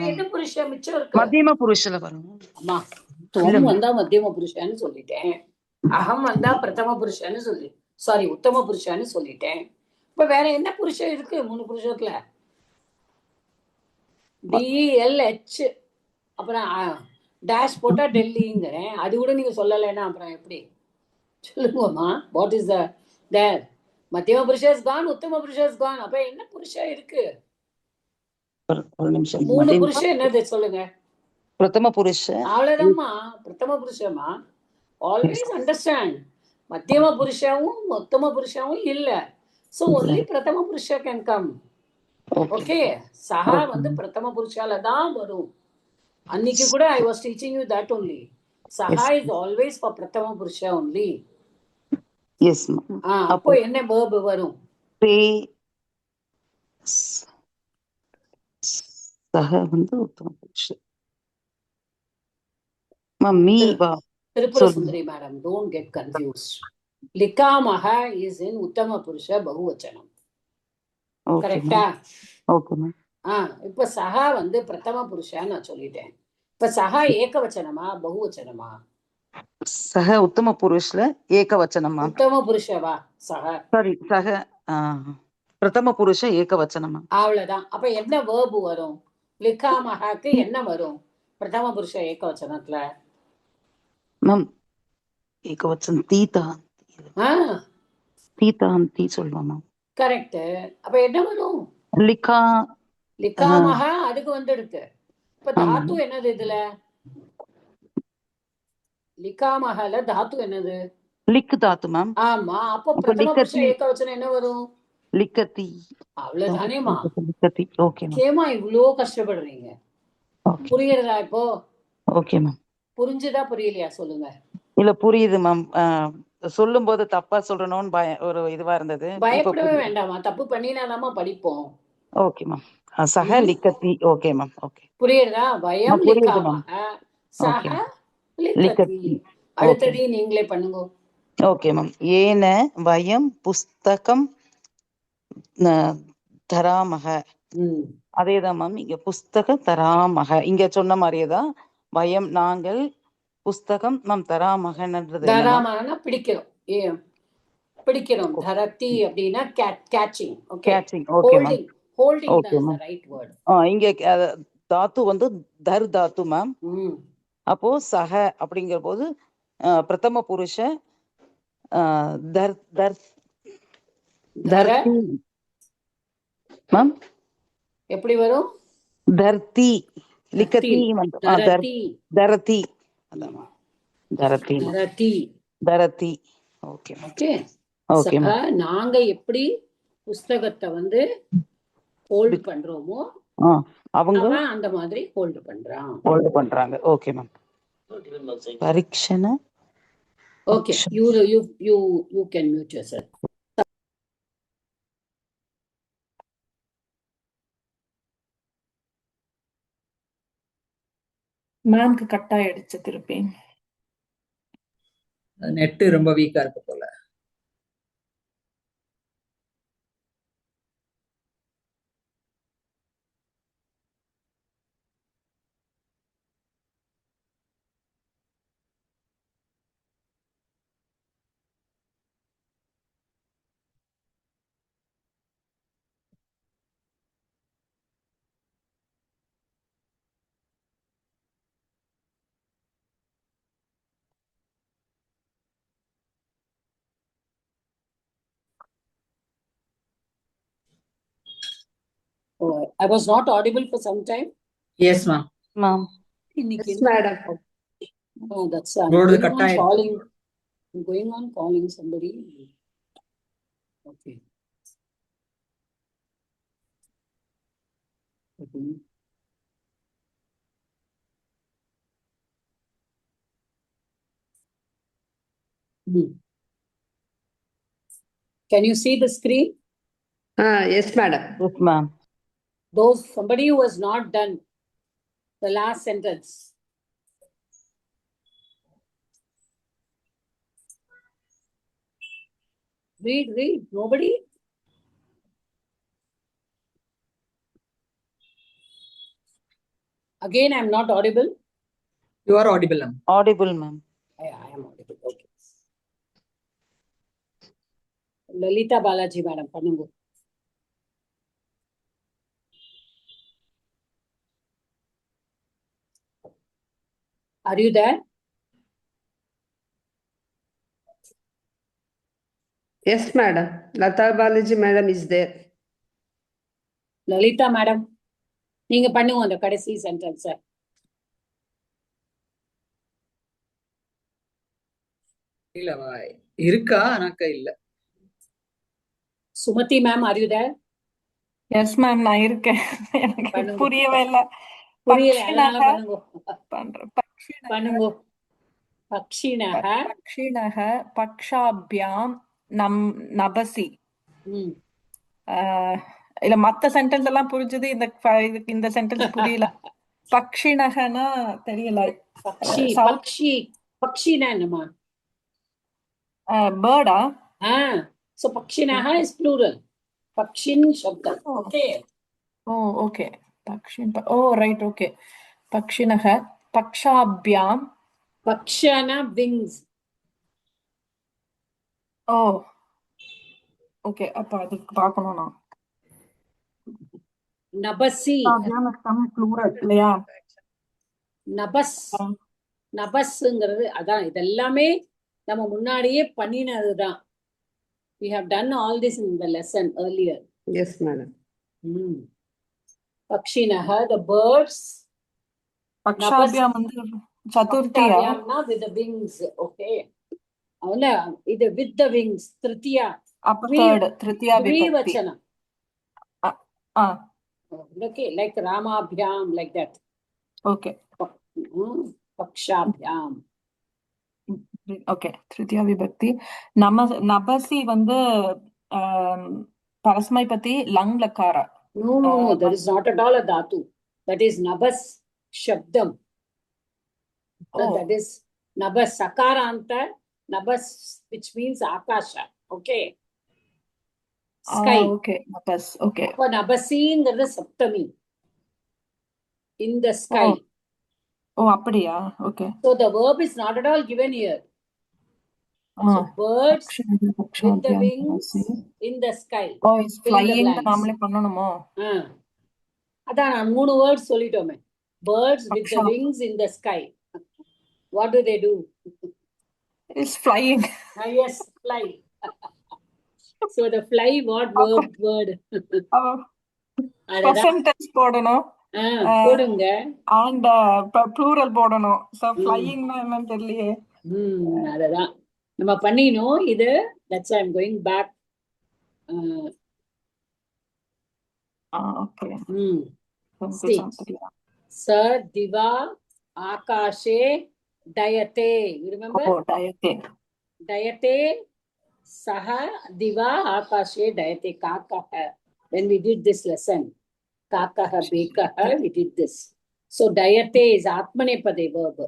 என்ன புருஷ மிச்சம் இருக்கு? மத்தியம புருஷல வரும். அம்மா துவம் வந்தா மத்தியம புருஷான்னு சொல்லிட்டேன். அகம் வந்தா பிரதம புருஷன்னு உத்தம புருஷன்னு சொல்லிட்டேன். இப்ப வேற என்ன புருஷன் இருக்கு? 3 புருஷத்துல DLH அப்புறம் டேஷ் போட்டா டெல்லிங்கிறேன். அது கூட நீங்க சொல்லலைன்னா அப்புறம் எப்படி சொல்லுங்கம்மா? What is there? மத்தியம புருஷ இஸ் கான், உத்தம புருஷ இஸ் கான். அப்ப என்ன புருஷன் இருக்கு? 3 புருஷன் என்னது சொல்லுங்க? பிரதம புருஷ. அவ்வளவுதான்மா. பிரதம புருஷமா. Always understand. மத்தியம புருஷாவும் உத்தம புருஷாவும் இல்ல. So only பிரதம புருஷ can come. Okay. Saha வந்து பிரதம புருஷால தான் வரும். அன்னைக்கு கூட I was teaching you that only. Saha is always for பிரதம புருஷ only. Yes ma'am. அப்போ என்ன verb வரும்? சஹ வந்து உத்தம புருஷ. மம்மி வா. Tripura Sundari madam, don't get confused. Likamaha is in Uttama Purusha Bahuvachanam. கரெக்டா? Okay ma'am. இப்ப சஹா வந்து பிரதம புருஷா நான் சொல்லிட்டேன். இப்ப சஹா ஏகவச்சனமா பகுவச்சனமா? சஹ உத்தம புருஷல ஏகவச்சனமா? உத்தம புருஷவா சஹ? சாரி சஹ பிரதம புருஷ ஏகவச்சனமா. அவ்வளவுதான். அப்ப என்ன வேர்பு வரும்? லிகாமஹாக்கு என்ன வரும் பிரதம புருஷ ஏகவச்சனத்துல? மேம் ஏகவச்சனம் தீதாந்தி சொல்லுவாங்க. கரெக்ட். அப்ப என்ன வரும்? லிகாமஹா அதுக்கு வந்துடுது. இப்ப தாத்து என்னது இதுல? லிகாமஹால தாத்து என்னது? லிக் தாத்து மேம். ஆமா. அப்ப பிரதம புருஷ ஏகவச்சனம் என்ன வரும்? லிக்கதி. அவ்வளவுதானேமா. லிக்கதி. Okay ma'am. கேமா இவ்ளோ கஷ்டப்படுறீங்க? புரியுறதா இப்போ? Okay ma'am. புரிஞ்சுதா புரியலையா சொல்லுங்க? இல்ல புரியுது மேம். சொல்லும் போது தப்பா சொல்றணும்னு ஒரு இதுவா இருந்தது. பயப்படவே வேண்டாமா. தப்பு பண்ணினாதாமா படிப்போம். Okay ma'am. சஹ லிக்கதி. Okay ma'am. ஓகே புரியுறதா? பயம் லிகாமஹ சஹ லிக்கதி. அடுத்தது நீங்களே பண்ணுங்க. Okay ma'am. ஏன வயம் புஸ்தகம் தராமக. அதேதான் மேம். இங்க புஸ்தக தராமக இங்க சொன்ன மாதிரியேதான். வயம் நாங்கள், புஸ்தகம் மேம் தராமகன்றது தராமகனா பிடிக்கிறோம். பிடிக்கிறோம். தரத்தி அப்படின்னா catching. Catching. Okay ma'am. Holding is the right word. இங்க தாத்து வந்து தர் தாத்து மேம். அப்போ சஹ அப்படிங்கிற போது பிரதம புருஷ தர் தர் தர தர்த்தி மேம் எப்படி வரும்? தர்த்தி லிக்கத்தி தரதி. தரதி அதான் தரதி தரதி. தரதி. Okay okay. ஓகே நாங்க எப்படி புஸ்தகத்தை வந்து ஹோல்ட் பண்றோமோ அவங்க அந்த மாதிரி ஹோல்ட் பண்றாங்க. Okay ma'am. பரீட்சண. Okay, you can mute yourself. மேம்க்கு கட் ஆயிடுச்சு திருப்பி. நெட் ரொம்ப வீக்கா இருக்கு போல. I was not audible for some time. Yes ma'am. Ma'am. Yes, madam. Oh, that's Go to the cut calling. I'm going on calling somebody. Okay. Can you see the screen? Yes, madam. Yes, ma'am. Somebody who has not done the last sentence. Read. Nobody? Again, I'm not audible. You are audible, ma'am. Audible, ma'am. I am audible. Okay. Lalita Balaji, madam, panungu. Are you there? Yes, madam. Lata Balaji, madam, is there. Lalita, madam, நீங்க பண்ணுங்க அந்த கடைசி sentence. இல்லவா இருக்கா? எனக்கு இல்ல. Sumathi ma'am, are you there? Yes ma'am, நான் இருக்கேன். எனக்கு புரியவே இல்ல. பண்ணுங்க. பக்ஷிணஹ பக்ஷாபியாம் நபசி. இல்ல, மத்த சென்டென்ஸ் எல்லாம் புரிஞ்சது, இந்த சென்டென்ஸ் புரியல. பக்ஷிணஹனா தெரியல. பக்ஷினா என்னமா? பேர்டா? So பக்ஷிணஹ is plural. பக்ஷின் சப்தம். Okay. Oh, okay. பக்ஷின். Oh, right. Okay. பக்ஷிணஹ பக்ஷாபியாம். பக்ஷனா wings. Oh. Okay, அப்ப அதுக்கு பார்க்கணும் நான். நபசி. plural இல்லையா? நபஸ்ங்கிறது அதான். இதெல்லாமே நம்ம முன்னாடியே பண்ணினதுதான். We have done all this in the lesson earlier. Yes, madam. Pakshinaha, the birds. பக்ஷாபியாம் வந்து சதுர்த்தியா? With the wings. Okay. இது with the wings. Tritiya. அப்ப third. Tritiya vibhakti. Okay, like Ramabhyam, like that. Okay. Pakshabhyam. Okay, Tritiya vibhakti. நபசி வந்து பரஸ்மைபதி lung லக்கார. No, that is not at all a dhatu. That is nabas shabdam. That is nabas sakaranta, nabas, which means akasha. Okay. Sky. Okay, nabas. Okay. அப்ப நபசிங்கிறது சப்தமி. In the sky. Oh, அப்படியா? Okay. So the verb is not at all given here. So birds with the wings in the sky. Oh, it's flying. நாமளே பண்ணணுமோ? அதான் நான் 3 words சொல்லிட்டோமே. Birds with the wings in the sky. What do they do? It's flying. Yes, fly. So the fly, what word? அதுதான். Present tense போடணும். போடுங்க. And plural போடணும். So flying என்னன்னு தெரியலையே. அதுதான் நம்ம பண்ணினோம் இது. That's why I'm going back. Okay. See. Sir Diva Akashe Dayate. You remember? Oh, Dayate. Dayate Saha Diva Akashe Dayate Kakaha. When we did this lesson, Kakaha Bekaha, we did this. So Dayate is Atmanepade verb.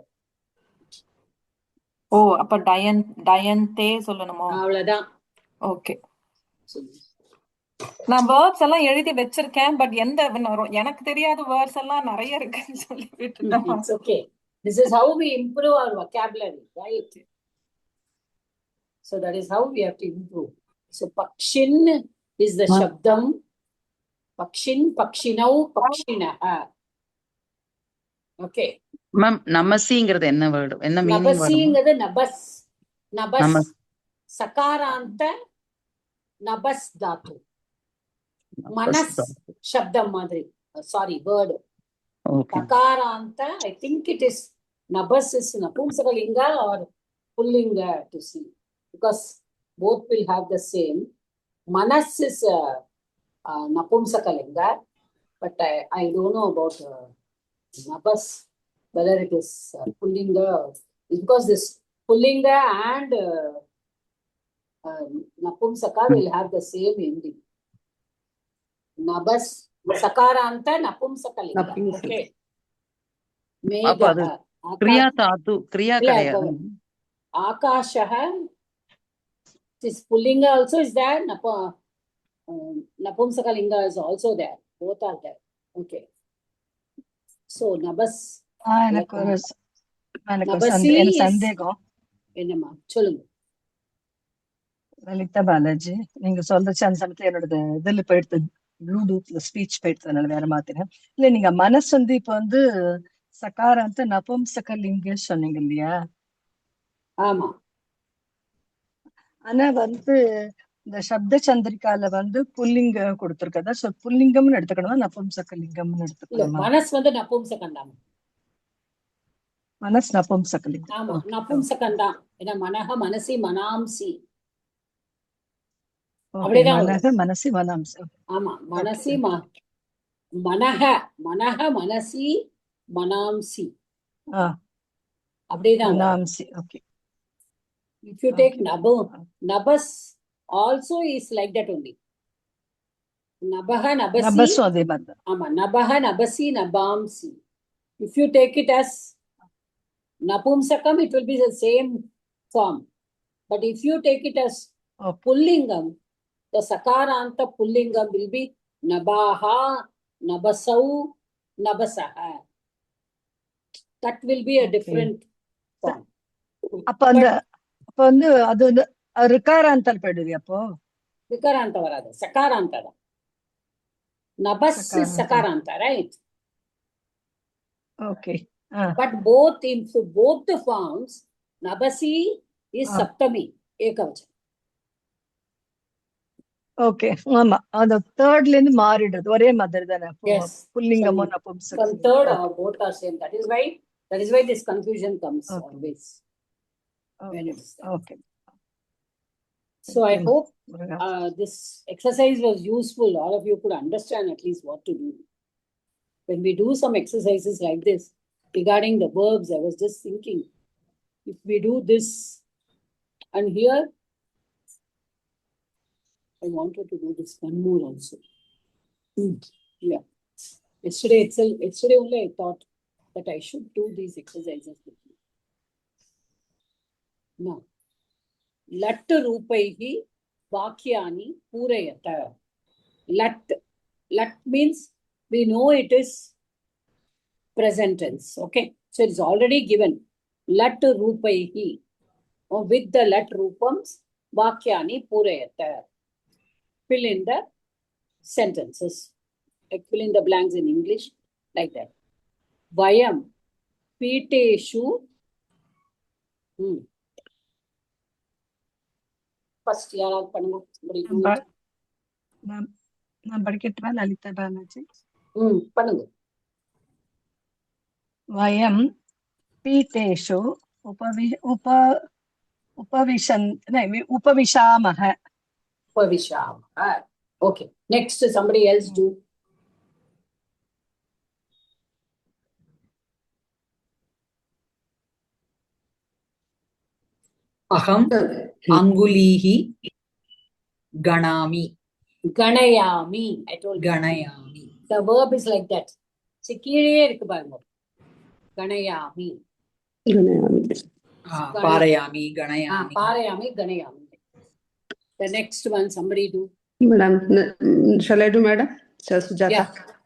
Oh, அப்ப டயந்தே சொல்லணுமோ? அவ்வளவுதான். Okay. நான் words எல்லாம் எழுதி வச்சிருக்கேன், but எனக்கு தெரியாத words எல்லாம் நிறைய இருக்குன்னு சொல்லி விட்டுட்டேன். It's okay. This is how we improve our vocabulary, right? So that is how we have to improve. So Pakshin is the Shabdam. Pakshin, Pakshinau, Pakshinaha. Okay. Ma'am நமசிங்கிறது என்ன வேர்டு, என்ன மீனிங்? நபசிங்கிறது நபஸ். நபஸ் சகாராந்த நபஸ் தாத்து. மனஸ் சப்தம் மாதிரி. Sorry, word. சகாராந்த, I think it is nabas is napumsakalinga or pullinga to see, because both will have the same. Manas is napumsakalinga, but I don't know about nabas, whether it is pullinga, because this pullinga and napumsaka will have the same ending. Nabas sakaranta napumsakalinga. Okay. Megha. Kriya dhatu, kriya kadayadu. Akashaha. This pullinga also is there. Napumsakalinga is also there. Both are there. Okay. So nabas. எனக்கு ஒரு சந்தேகம். என்னம்மா சொல்லுங்க. லலிதா பாலாஜி, நீங்க சொல்றச்சு அந்த சமயத்துல என்னோட இதுல போயிடுது, ப்ளூடூத்ல ஸ்பீச் போயிடுறதுனால வேற மாத்தினேன். இல்ல, நீங்க மனசு இப்ப சகாராந்த நபும்சகலிங்க சொன்னீங்க இல்லையா? ஆமா. ஆனா இந்த சப்த சந்திரிகால புல்லிங்க கொடுத்திருக்கதா, சோ புல்லிங்கம்னு எடுத்துக்கணுமா நபும்சகலிங்கம்னு எடுத்துக்கணுமா? மனசு நபும்சகண்டாம். மனசு நபும்சகலிங்கம். ஆமா, நபும்சகண்டாம். ஏன்னா மனஹ மனசி மனாம்சி. அப்படிதான் மனஹ மனசி மனாம்சி. ஆமா, மனசி மனஹ மனஹ மனசி மனாம்சி. அப்படிதான் மனாம்சி. Okay. If you take nabas also is like that only. Nabaha nabasi. Nabasu adhe madha. Ama nabaha nabasi nabamsi. If you take it as napumsakam, it will be the same form. But if you take it as pullingam, the sakaranta pullingam will be nabaha, nabasau, nabasaha. That will be a different form. அது ரிகாராந்தல் போயிடுது. அப்போ ரிகாராந்த வராது, சகாராந்த தான். நபஸ் is sakaranta, right? Okay. But both the forms, nabasi is saptami, ekavacham. Okay. ஆமா, அந்த தேர்ட்ல இருந்து மாறிடுது, ஒரே மாதிரி தானே. Yes. புல்லிங்கமோ நபும்சகம். From third or both are same. That is why this confusion comes always. Okay. So I hope this exercise was useful. All of you could understand at least what to do. When we do some exercises like this regarding the verbs, I was just thinking, if we do this, and here I wanted to do this one more also. Yeah. Yesterday only I thought that I should do these exercises with you. Now, lat rupaihi vakyani purayata. Lat means we know it is present tense. Okay. So it is already given. Lat rupaihi. With the lat rupams, vakyani purayata. Fill in the sentences. Like fill in the blanks in English, like that. Vayam piteshu First, யாராவது பண்ணுங்க. Somebody do நான் it. ப- நான் நான் படிக்கட்டுமா லலிதா பாலாஜி? பண்ணுங்க. வயம் பீட்டேஷு உபவிஷாமஹ. Upavishama. Okay. Next, somebody else do. அகம் அங்குலீஹி கணாமி. Ganayami. I told you. கணயாமி. The verb is like that. See, கீழே இருக்கு பாருங்க. Ganayami. பாரயாமி கணயாமி. Parayami, Ganayami. The next one, somebody do. Madam, shall I do, madam? Sujata.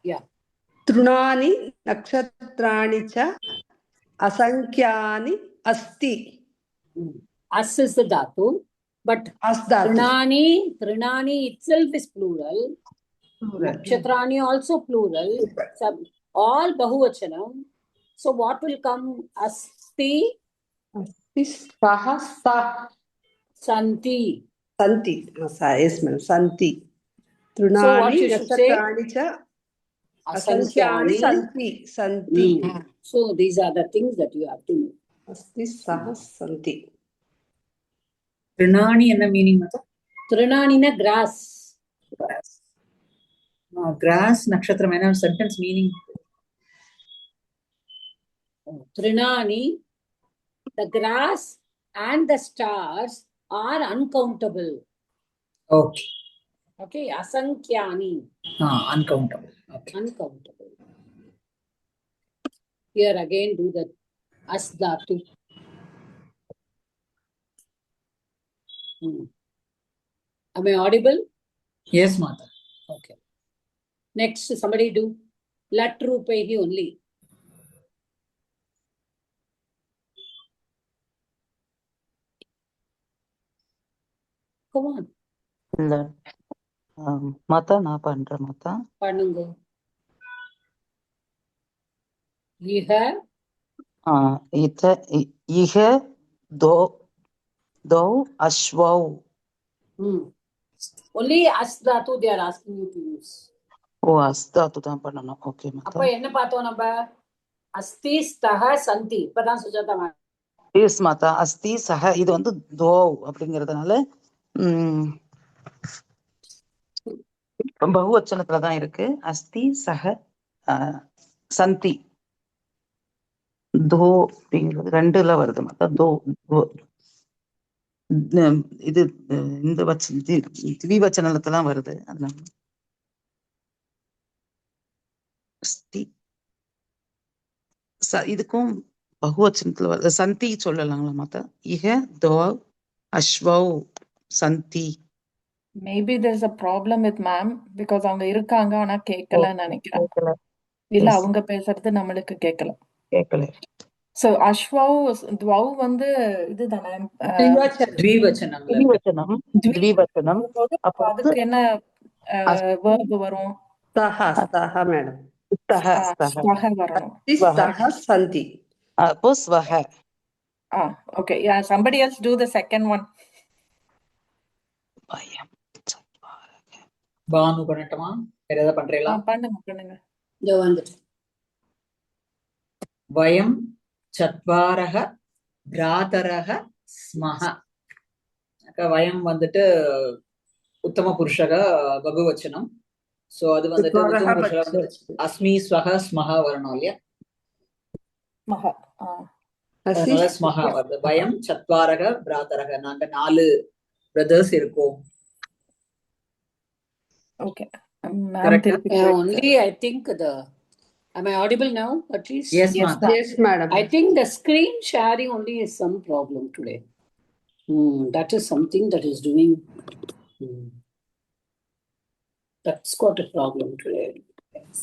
Yeah. Trunani nakshatrani cha asankyani asti. As is the dhatu, but Asdatu. Trinani itself is plural. Nakshatrani also plural. All bahuvachanam. So what will come? Asti, Saha sa santi. santi. Yes, madam. Santi. So what Trunani you should say? nakshatrani cha asankyani santi. Santi. So these are the things that you have to know. Asti saha santi. ரிணாணி என்ன meaning மதம்? Trinanina grass. Cross நட்சத்திரம் என்ன sentence meaning? Trinani, the grass and the stars are uncountable. Okay. Okay, asankyani, uncountable. Okay. uncountable. Here again do the as dhatu. Am I audible? Yes மாதா. Okay. Next, somebody do lat rupehi only. Come on, இல்ல மாதா நான் பண்றேன் மாதா. பண்ணுங்க. Iha, இஹ தோ அஸ்வௌ. only as dhatu they are asking you to use. ஓ அஸ்தாத்து தான் பண்ணணும். Okay மாதா. அப்ப என்ன பார்த்தோம் நம்ம? அஸ்தி ஸ்தஹ சந்தி. இப்பதான் சுஜாதா எஸ் மாதா. அஸ்தி சஹ இது வந்து தோ அப்படிங்கறதுனால பகுவச்சனத்துல தான் இருக்கு. அஸ்தி சஹ சந்தி தோ அப்படிங்கிறது ரெண்டுல வருது மாதா. தோ இது இந்த திவிவச்சனத்துல வருது. அதனால அஸ்தி இதுக்கும் பகுவச்சனத்துல வருது. சந்தி சொல்லலாங்களா மாதா? இஹ தோ அஸ்வௌ சந்தி. Maybe there's a problem with ma'am because அவங்க இருக்காங்க ஆனா கேட்கலன்னு நினைக்கிறேன். இல்ல அவங்க பேசுறது நம்மளுக்கு கேட்கல. So அஸ்வௌ துவௌ வந்து இதுதானே த்விவச்சனம். அப்போ அதுக்கு என்ன verb வரும்? Saha, madam. ஸ்வஹ வரணும். Saha santi. அப்போ ஸ்வஹ. Okay, yeah, somebody else do the second one. Banu பண்ணட்டுமா? வேற ஏதாவது பண்றீங்களா? பண்ணுங்க. இதோ வந்துட்டு. வயம் சத்வாரக பிராதரக ஸ்மஹ. வயம் வந்துட்டு உத்தம புருஷக பகுவச்சனம். சோ அது வந்துட்டு உத்தம புருஷக வந்து அஸ்மி ஸ்வஹ ஸ்மஹ வரணும் இல்லையா? அதனால ஸ்மஹ வருது. வயம் சத்வாரக பிராதரக. நாங்க 4 பிரதர்ஸ் இருக்கோம். Okay. Only I think am I audible now at least? Yes, madam. Yes, madam. I think the screen sharing only is some problem today. That is something that is doing. That's got a problem today. Yes.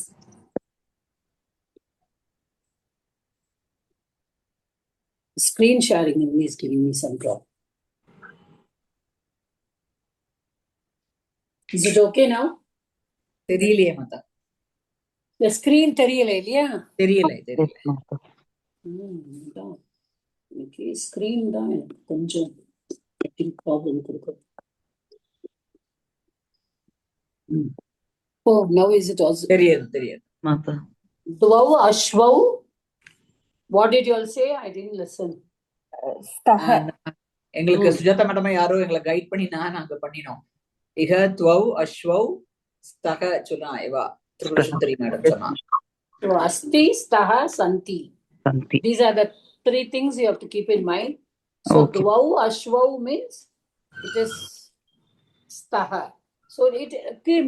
Screen sharing only is giving me some problem. Is it okay now? தெரியலையே மாதா. The screen தெரியல இல்லையா? தெரியல. Screen தான் எனக்கு கொஞ்சம் problem கொடுக்கும். Oh, now is it also? தெரியாது. மாதா. Dvau ashvau. What did you all say? I didn't listen. ஸ்தஹ. எங்களுக்கு சுஜாதா மேடமா யாரோ எங்களை கைட் பண்ணி நாங்க பண்ணினோம். இக துவௌ அஸ்வௌ ஸ்தஹ சொன்னா இவா திரிபுரசுந்தரி மேடம் சொன்னா. So asti, staha, santi. Santi. These are the three things you have to keep in mind. So Okay. dvau ashvau means it is staha. So it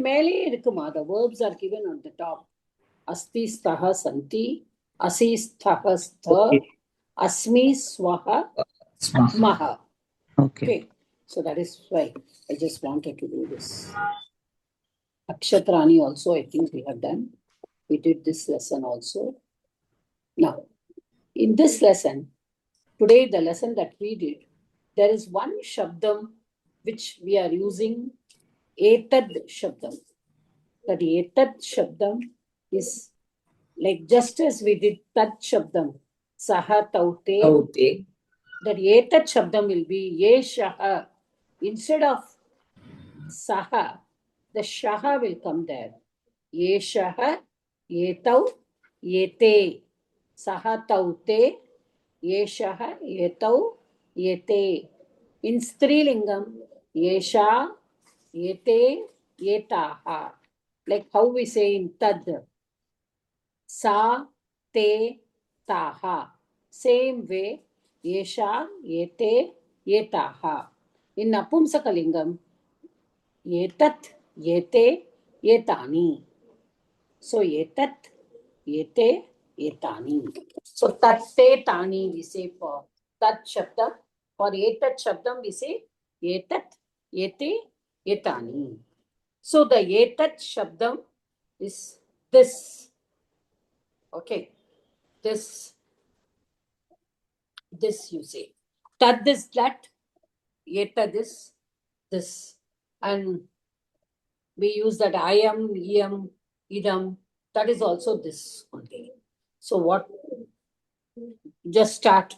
mele irukuma. The verbs are given on the top. Asti, staha, santi. Asi, staha, stha. Okay. Asmi, swaha, maha. Okay. Okay. So that is why I just wanted to do this. Akshatrani also, I think we have done. We did this lesson also. Now, in this lesson, today the lesson that we did, there is one shabdam which we are using, etad shabdam. That etad shabdam is like just as we did tad shabdam, saha taute. That etad shabdam will be yeshaha. Instead of saha, the shaha will come there. Yeshaha, etau, yete. Saha taute, yeshaha, etau, yete. In Strilingam, yesha, yete, yetaha. Like how we say in tad. Sa, te, taha. Same way, yesha, yete, yetaha. In Napumsakalingam, yetat, yete, yetani. So yetat, yete, yetani. So tatte tani we say for tat shabdam. For etat shabdam we say yetat, yete, yetani. So the etat shabdam is this. Okay. This you say. Tad is that, etad is this. And we use that I am, iam, idam. That is also this only. So what? Just start.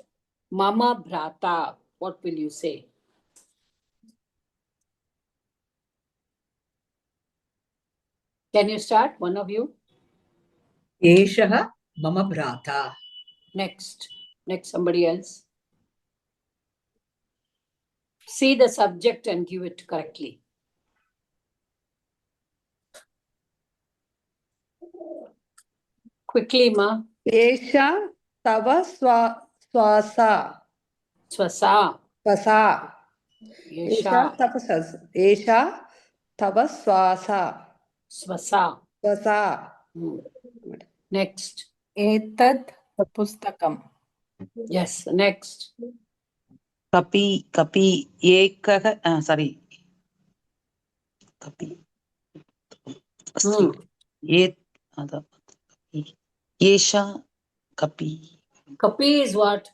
Mama bhrata. What will you say? Can you start, one of you? ஏஷஹ மம பிராதா. Next, somebody else. See the subject and give it correctly. Quickly, ma. Esha tava swasa. Swasa. Swasa. Esha Esha tava swasa. Swasa. Swasa. Next. Etad pustakam. Yes, next. Kapi ekah sorry. Kapi. Esha kapi. Kapi is what?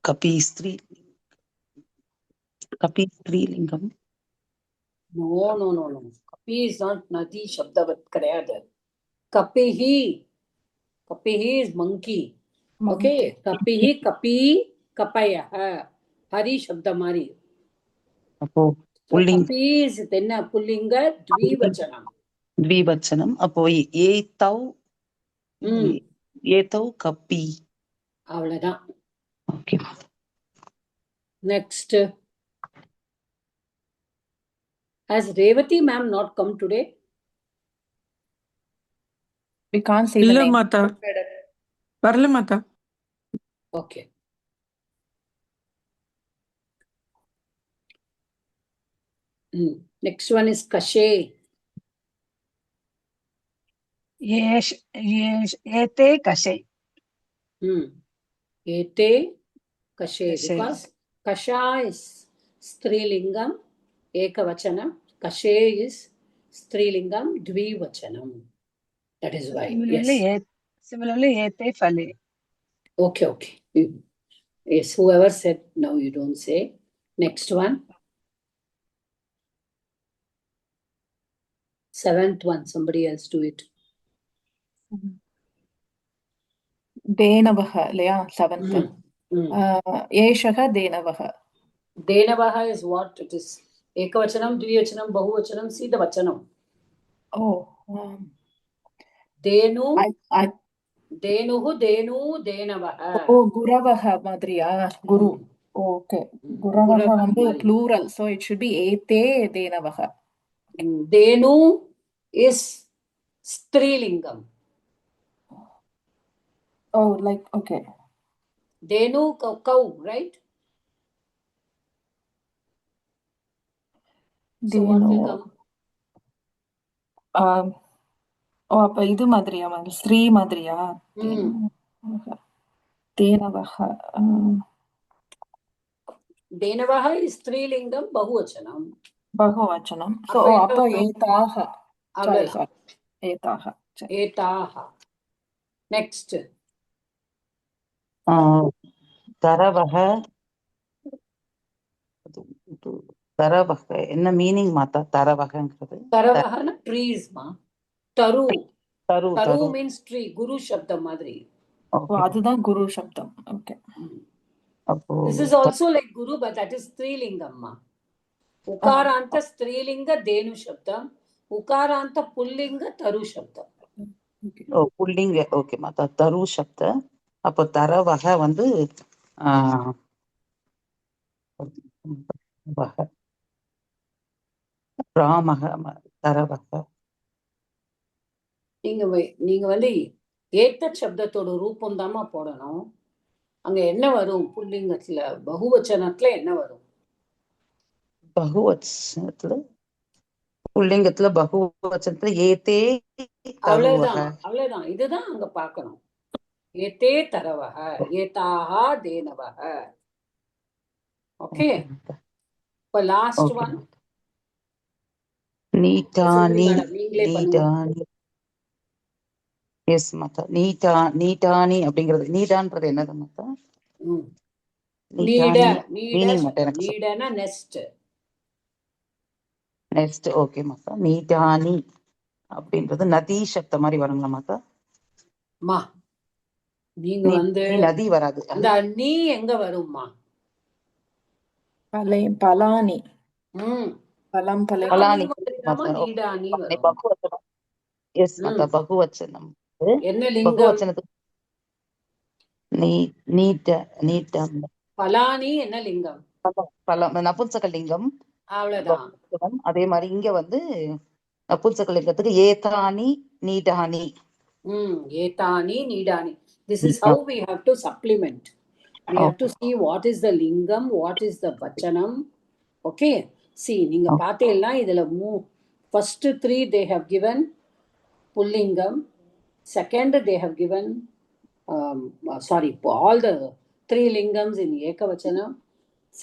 Kapi stri. Kapi strilingam. No. Kapi is not nadi shabdavat karayada. Kapihi. Kapihi is monkey. Okay. Kapihi, kapi, kapaya. Hari shabdamari. Apo pulling. Kapi is then pullinga dvivachanam. Dvivachanam. Apo etau kapi. Avladhan. Okay. Next. Has Revati ma'am not come today? We can't see the இல்ல name. மாதா, வரல மாதா. Okay. Next one is kashe. ete kashe. Ete kashe. Because kasha is strilingam, ekavachanam. Kashe is strilingam, dvivachanam. That is why. Similarly, ete phale. Okay. Yes, whoever said, now you don't say. Next one. 7th one, somebody else do it. Denavaha, இல்லையா? 7th. Eshaha denavaha. Denavaha is what? It is ekavachanam, dvivachanam, bahuvachanam. See the vachanam. Oh, Dhenu, I Dhenuhu, Dhenu, Dhenavaha. oh, Guravaha மாதிரியா குரு. Mm. Okay. Guravaha Guravaha வந்து மாதிரி. plural, so it should be ete denavaha. Dhenu is Strilingam. Oh, like okay. Dhenu, cow, right? So what will Denu. come? ஓ அப்ப இது மாதிரியா மாதிரி ஸ்ரீ மாதிரியா தேனவக Dhenavaha is Strilingam, Bahuvachanam. பகுவச்சனம் சோ அப்ப ஏதாக சாரி சாரி ஏதாக Etaha. Next. தரவக தரவக என்ன மீனிங் மாத்தா தரவகங்கிறது? Taravahana trees ma. Taru. தரு Taru means tree. Guru Shabdam madri. அதுதான் குரு சப்தம். Okay. This is also like Guru, but that is Strilingam ma. Ukaranta Strilinga Dhenu Shabdam. Ukaranta Pullinga Taru Shabdam. புல்லிங்க okay மாதா தரு சப்த. அப்போ தரவக வந்து ராமக தரவக. நீங்க வந்து ஏத்த சப்தத்தோட ரூபம் தாமா போடணும். அங்க என்ன வரும்? புல்லிங்கத்துல பகுவச்சனத்துல என்ன வரும்? பகுவச்சனத்துல புல்லிங்கத்துல பகுவச்சனத்துல ஏத்தே அவ்வளவுதான். இதுதான் அங்க பார்க்கணும். ஏத்தே தரவக, ஏதாஹா தேனவக. ஓகே. இப்ப லாஸ்ட் ஒன். நீட்டானி நீட்டானி. எஸ் மாதா. நீட்டானி அப்படிங்கிறது நீடான்றது என்னது மாதா? நீடனா நெஸ்ட். நெக்ஸ்ட் ஓகே மாதா. நீட்டானி அப்படின்றது நதி சப்த மாதிரி வருங்களா மாதா? மா நீங்க வந்து நதி வராது. அந்த நீ எங்க வரும்மா? பலானி. பலம் பலானி. நீடானி வரும். பகுவச்சனம். எஸ் மாதா பகுவச்சனம். என்ன லிங்கம்? பகுவச்சனத்துக்கு நீட்டம். பலானி என்ன லிங்கம்? நபும்சக லிங்கம். அவ்வளவுதான். அதே மாதிரி இங்க வந்து நபும்சக லிங்கத்துக்கு ஏதானி நீடானி. ஏதானி நீடானி. This is how we have to supplement. We have to see what is the lingam, what is the vachanam. Okay. See, நீங்க பார்த்தீங்கன்னா இதுல first three they have given pullingam. Second they have given all the three lingams in ekavachanam.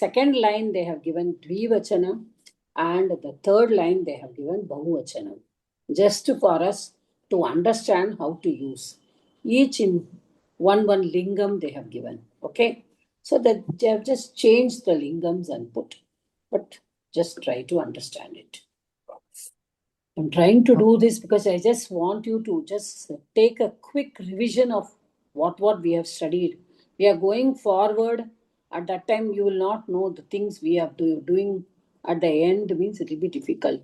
Second line they have given dvivachanam, and the third line they have given bahuvachanam, just for us to understand how to use each in one lingam they have given. Okay, so that they have just changed the lingams and put, but just try to understand it. I'm trying to do this because I just want you to just take a quick revision of what we have studied. We are going forward. At that time, you will not know the things we are doing at the end, means it will be difficult.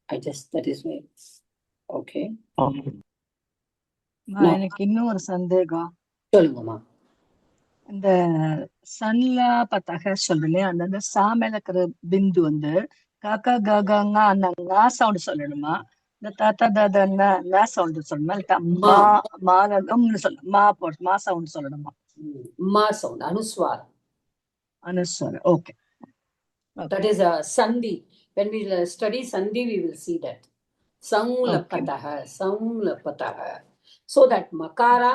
That is my, okay. எனக்கு இன்னும் ஒரு சந்தேகம். சொல்லுங்கம்மா. இந்த சன்லாபத்தக சொல்றேன், அந்த சா மேல இருக்கிற பிந்து வந்து காக்கா காகாங்க அந்த ngா சவுண்ட் சொல்லணுமா? இந்த தாத்தா தாதா சவுண்ட் சொல்லணுமா? இல்ல மா சொல்லணும். மா சவுண்ட் சொல்லணுமா? மா sound அனுஸ்வாரம். Okay. That is a sandhi. When we study sandhi, we will see that. Samlapataha. So that makara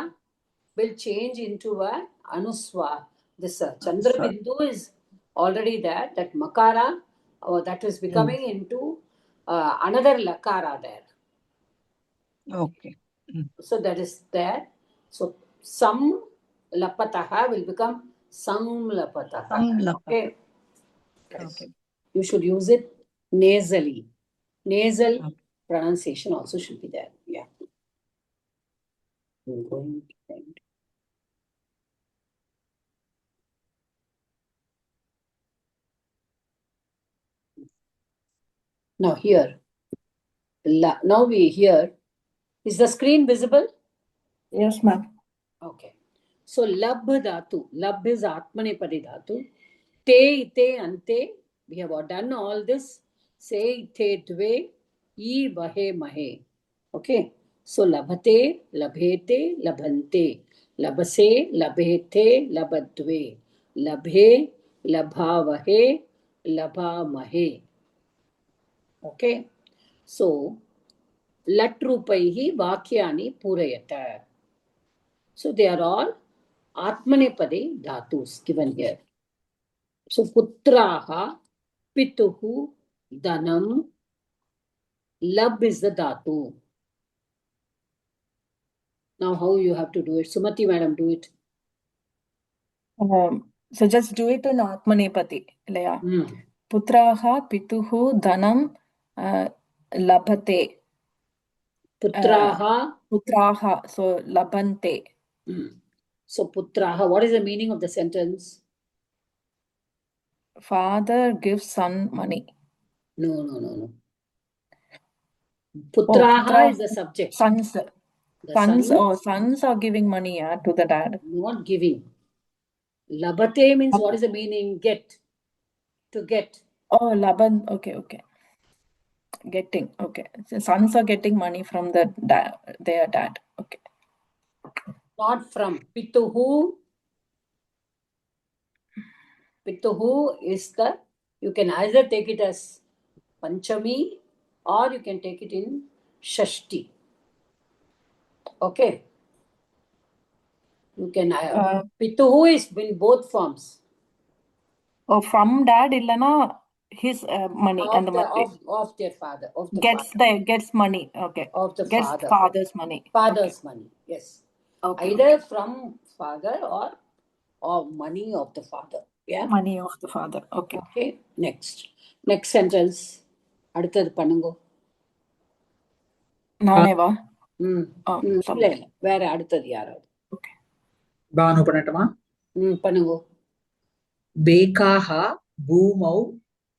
will change into a anuswar. This Chandra Bindu is already there. That makara, that is becoming into another lakara there. Okay. So that is there. So sam lapataha will become samlapataha. Okay. You should use it nasally. Nasal pronunciation also should be there. Yeah. I'm going to find. Now here. Now we here. Is the screen visible? Yes, ma'am. Okay. So labh dhatu. Labh is atmanepadi dhatu. Te, ite, ante. We have done all this. Se, te, dve, I, vahe, mahe. Okay. So labhate, labhete, labhante. Labase, labhete, labhadve. Labhe, labhavahe, labhamahe. Okay. So latrupaihi vakyani purayata. So they are all atmanepade dhatus given here. So putraha, pituhu, dhanam, lab is the dhatu. Now how you have to do it? Sumati madam, do it. So just do it in Atmanepati. Putraha, pituhu, dhanam, labhate. Putraha, so labhante. So putraha, what is the meaning of the sentence? Father gives son money. No. Putraha is the subject. Sons. Sons are giving money to the dad. Not giving. Labhate means what is the meaning? Get. To get. Oh, laban. Okay. Getting. Okay. So sons are getting money from their dad. Okay. Not from. Pituhu. Pituhu is the, you can either take it as Panchami or you can take it in Shashti. Okay. You can, Pituhu is in both forms. Oh, from dad, illana his money of and the of their father. Of the father. Gets money. Okay. Of the gets father. Father's money. Father's money. Yes. Okay. Either from father or money of the father. Yeah. Money of the father. Okay. Okay. Next sentence. அடுத்தது பண்ணுங்க. நானேவா? இல்ல வேற அடுத்தது யாராவது. Okay. Banu பண்ணட்டுமா? பண்ணுங்க. பேகாஹ பூமௌ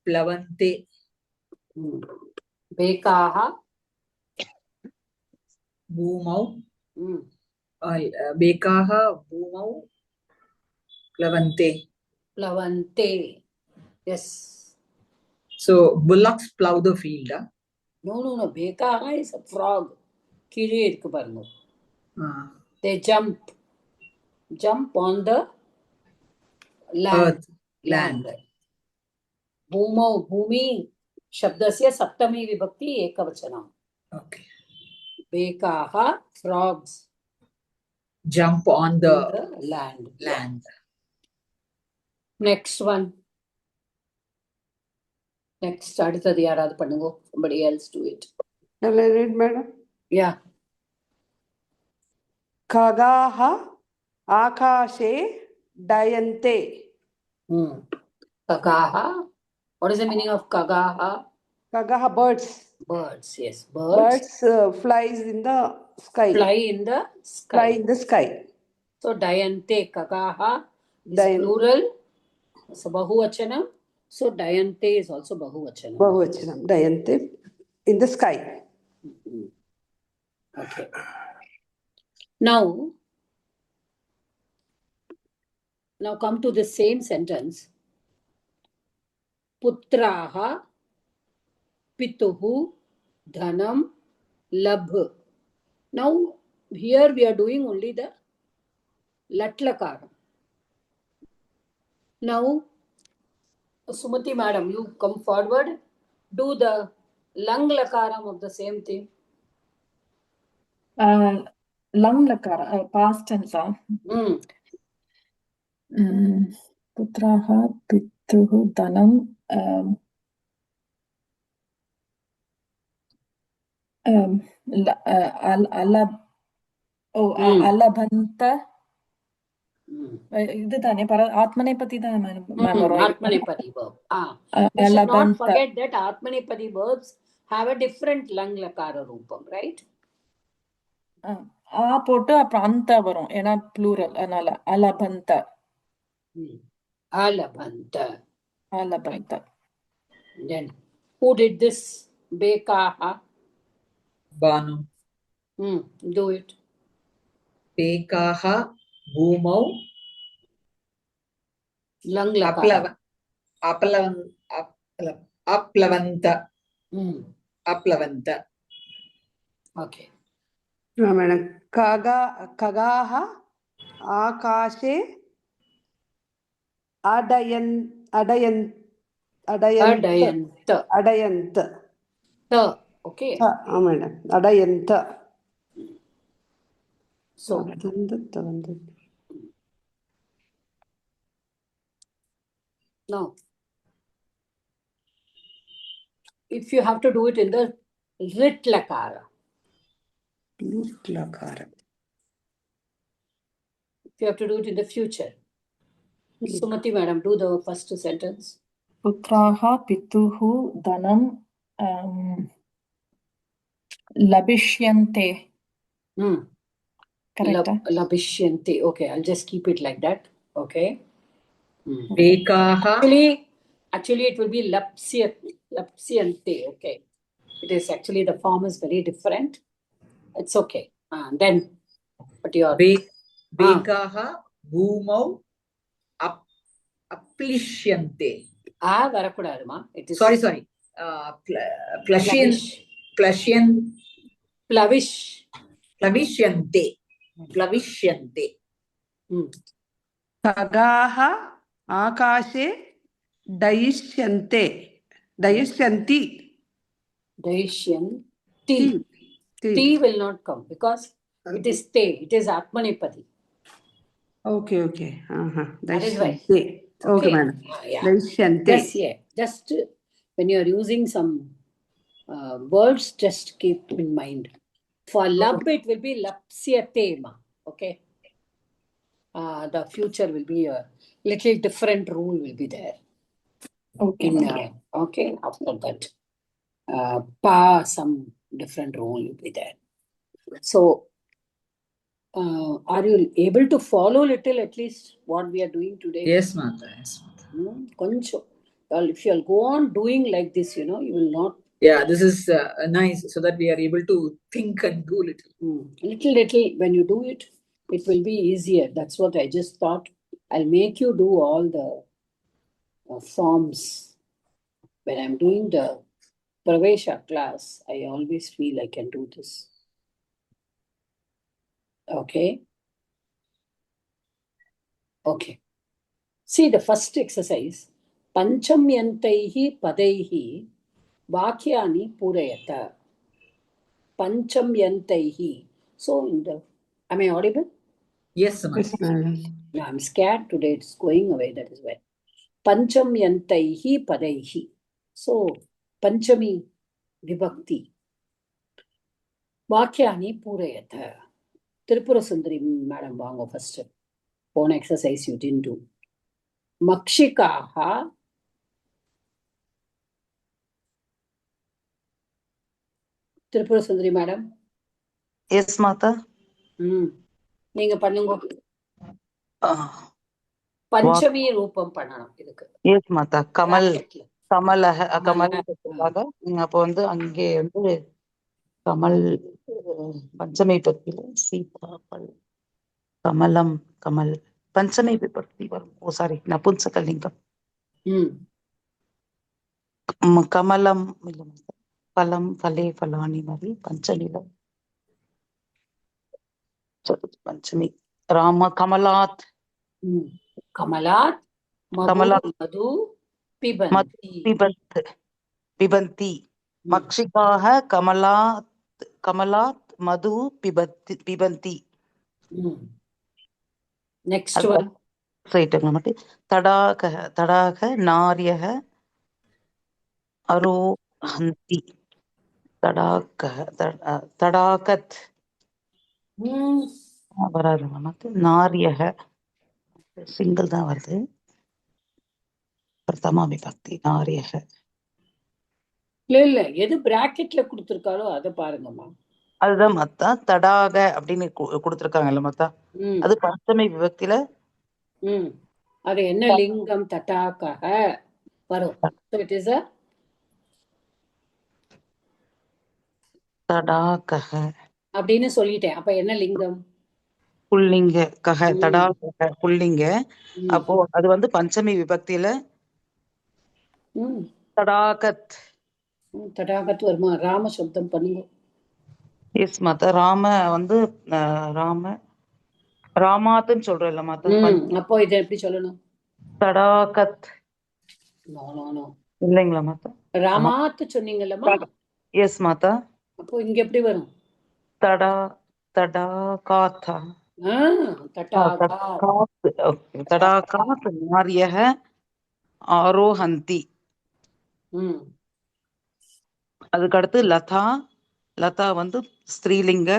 ப்ளவந்தே. பேகாஹ பூமௌ பேகாஹ பூமௌ ப்ளவந்தே. Yes. So bullocks plow the field. No. Bekaha is a frog. Kiri irukku parunga. They jump on the land. Bhumau, bhumi shabdasya saptami vibhakti ekavachanam. Okay. Bekaha, frogs jump on the land. Next one. Next, அடுத்தது யாராவது பண்ணுங்க. Somebody else do it. Shall I read, madam? Yeah. Khagaha akashe dayante. Khagaha. What is the meaning of khagaha? Khagaha, birds. Birds, yes. Birds flies in the sky. Fly in the sky. So dayante, khagaha is plural. So bahuvachanam. So dayante is also bahuvachanam. Dayante in the sky. Okay. Now come to the same sentence. Putraha, pituhu, dhanam, labh. Now here we are doing only the latlakara. Now Sumati madam, you come forward. Do the lang lakaram of the same thing. Lang lakara, past tense. Putraha, pituhu, dhanam, alabhanta. இதுதானே ஆத்மநேபதி தான் ma'am வரும். Atmanepadi verb. We should not forget that Atmanepadi verbs have a different lang lakara roopam, right? போட்டு அப்புறம் அந்த வரும் ஏன்னா plural அதனால அலபந்த. Alabhanta. Then who did this? Bekaha. Banu. Do it. Bekaha bhumau Lang lakara. Aplavanta. Aplavanta. Okay. Madam ககாஹ ஆகாஷே அடயந்த் Adayanta. Okay. Madam அடயந்த. So now, if you have to do it in the rit lakara. If you have to do it in the future. Sumati madam, do the first sentence. Putraha pituhu dhanam labishyante. Correct. Labishyante. Okay, I'll just keep it like that. Okay. Bekaha. Actually, it will be lapsyante. Okay. It is actually, the form is very different. It's okay. Then, but your Bekaha bhumau aplishyante. varakudaduma. It is Sorry. Plavishyante. ககாஹ ஆகாஷே டயிஷ்யந்தி. T will not come because it is te. It is Atmanepadi. Okay. That is why. Okay, madam. Daishyante. Just when you are using some words, just keep in mind. For lab, it will be lapsyate. Okay. The future will be a little different rule will be there. Okay. Okay. After that, pa, some different rule will be there. So, are you able to follow little at least what we are doing today? Yes, Mata. Koncho. Well, if you'll go on doing like this, you will not. Yeah, this is nice, so that we are able to think and do little. Little. When you do it, it will be easier. That's what I just thought. I'll make you do all the forms. When I'm doing the Pravesha class, I always feel I can do this. Okay. See the first exercise. Panchamyantaihi padaihi vakyani purayata. Panchamyantaihi. So, am I audible? Yes, madam. No, I'm scared today. It's going away. That is why. Panchamyantaihi padaihi. So, Panchami vibhakti. Vakyani purayata. Tripura Sundari madam vaanga first. One exercise you didn't do. Makshikaha. Tripura Sundari madam. Yes, Mata. நீங்க பண்ணுங்க. பஞ்சமி ரூபம் பண்ணணும் இதுக்கு. Yes, Mata. கமலக அப்போ வந்து அங்கே வந்து கமல் பஞ்சமி பக்தியில சீதாபல் கமலம் கமல் பஞ்சமி விபக்தி வரும். ஓ சாரி, நபும்சகலிங்கம். கமலம் பலம் பலே பலானி மாதிரி பஞ்சமில பஞ்சமி ராம கமலாத் மது பிபந்தி மக்ஷிகாக கமலாத் மது பிபந்தி. நெக்ஸ்ட் ஒன் ரைட்டுங்களா மட்டும் தடாக நாரியக அரோஹந்தி தடாகத் வராது நமக்கு. நாரியக சிங்கிள் தான் வருது. பிரதமா விபக்தி நாரியக. இல்ல எது பிராக்கெட்ல கொடுத்திருக்காரோ அதை பாருங்கம்மா. அதுதான் மத்தா. தடாக அப்படின்னு கொடுத்திருக்காங்கல்ல மத்தா, அது பஞ்சமி விபக்தியில. அது என்ன லிங்கம்? தடாக வரும். So it is a தடாகஹ அப்படின்னு சொல்லிட்டேன். அப்ப என்ன லிங்கம்? புல்லிங்க கஹ தடாகஹ புல்லிங்க. அப்போ அது வந்து பஞ்சமி விபக்தியில தடாகத். தடாகத் வருமா? ராம சப்தம் பண்ணுங்க. எஸ் மாதா. ராம வந்து ராமாத்துன்னு சொல்றேன்ல மாதா. அப்போ இதை எப்படி சொல்லணும்? தடாகத். நோ நோ நோ, இல்லைங்களா மாதா? ராமாத்து சொன்னீங்கல்லம்மா. எஸ் மாதா. அப்போ இங்க எப்படி வரும்? தடாகாத்தா. தடாகாத் நாரியக ஆரோஹந்தி. அதுக்கடுத்து லதா. லதா வந்து ஸ்ரீலிங்க.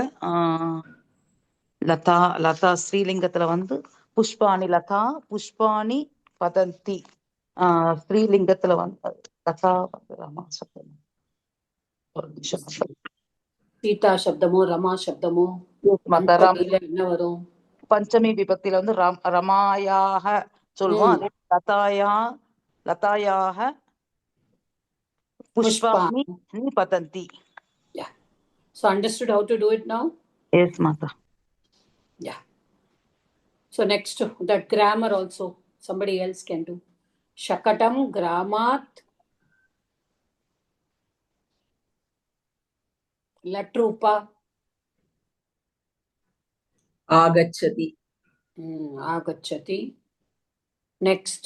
லதா ஸ்ரீலிங்கத்துல வந்து புஷ்பாணி. லதா புஷ்பாணி பதந்தி. ஸ்ரீலிங்கத்துல வந்து லதா வந்து ரமா சப்தம். ஒரு நிமிஷம். சீதா சப்தமோ ரமா சப்தமோ என்ன வரும்? பஞ்சமி விபக்தியில வந்து ரமாயாக சொல்லுவோம். லதாயாக புஷ்பாணி பதந்தி. Yeah. So understood how to do it now? Yes, Mata. Yeah. So next, that grammar also somebody else can do. Shakatam gramat latrupa agachati. Agachati. Next.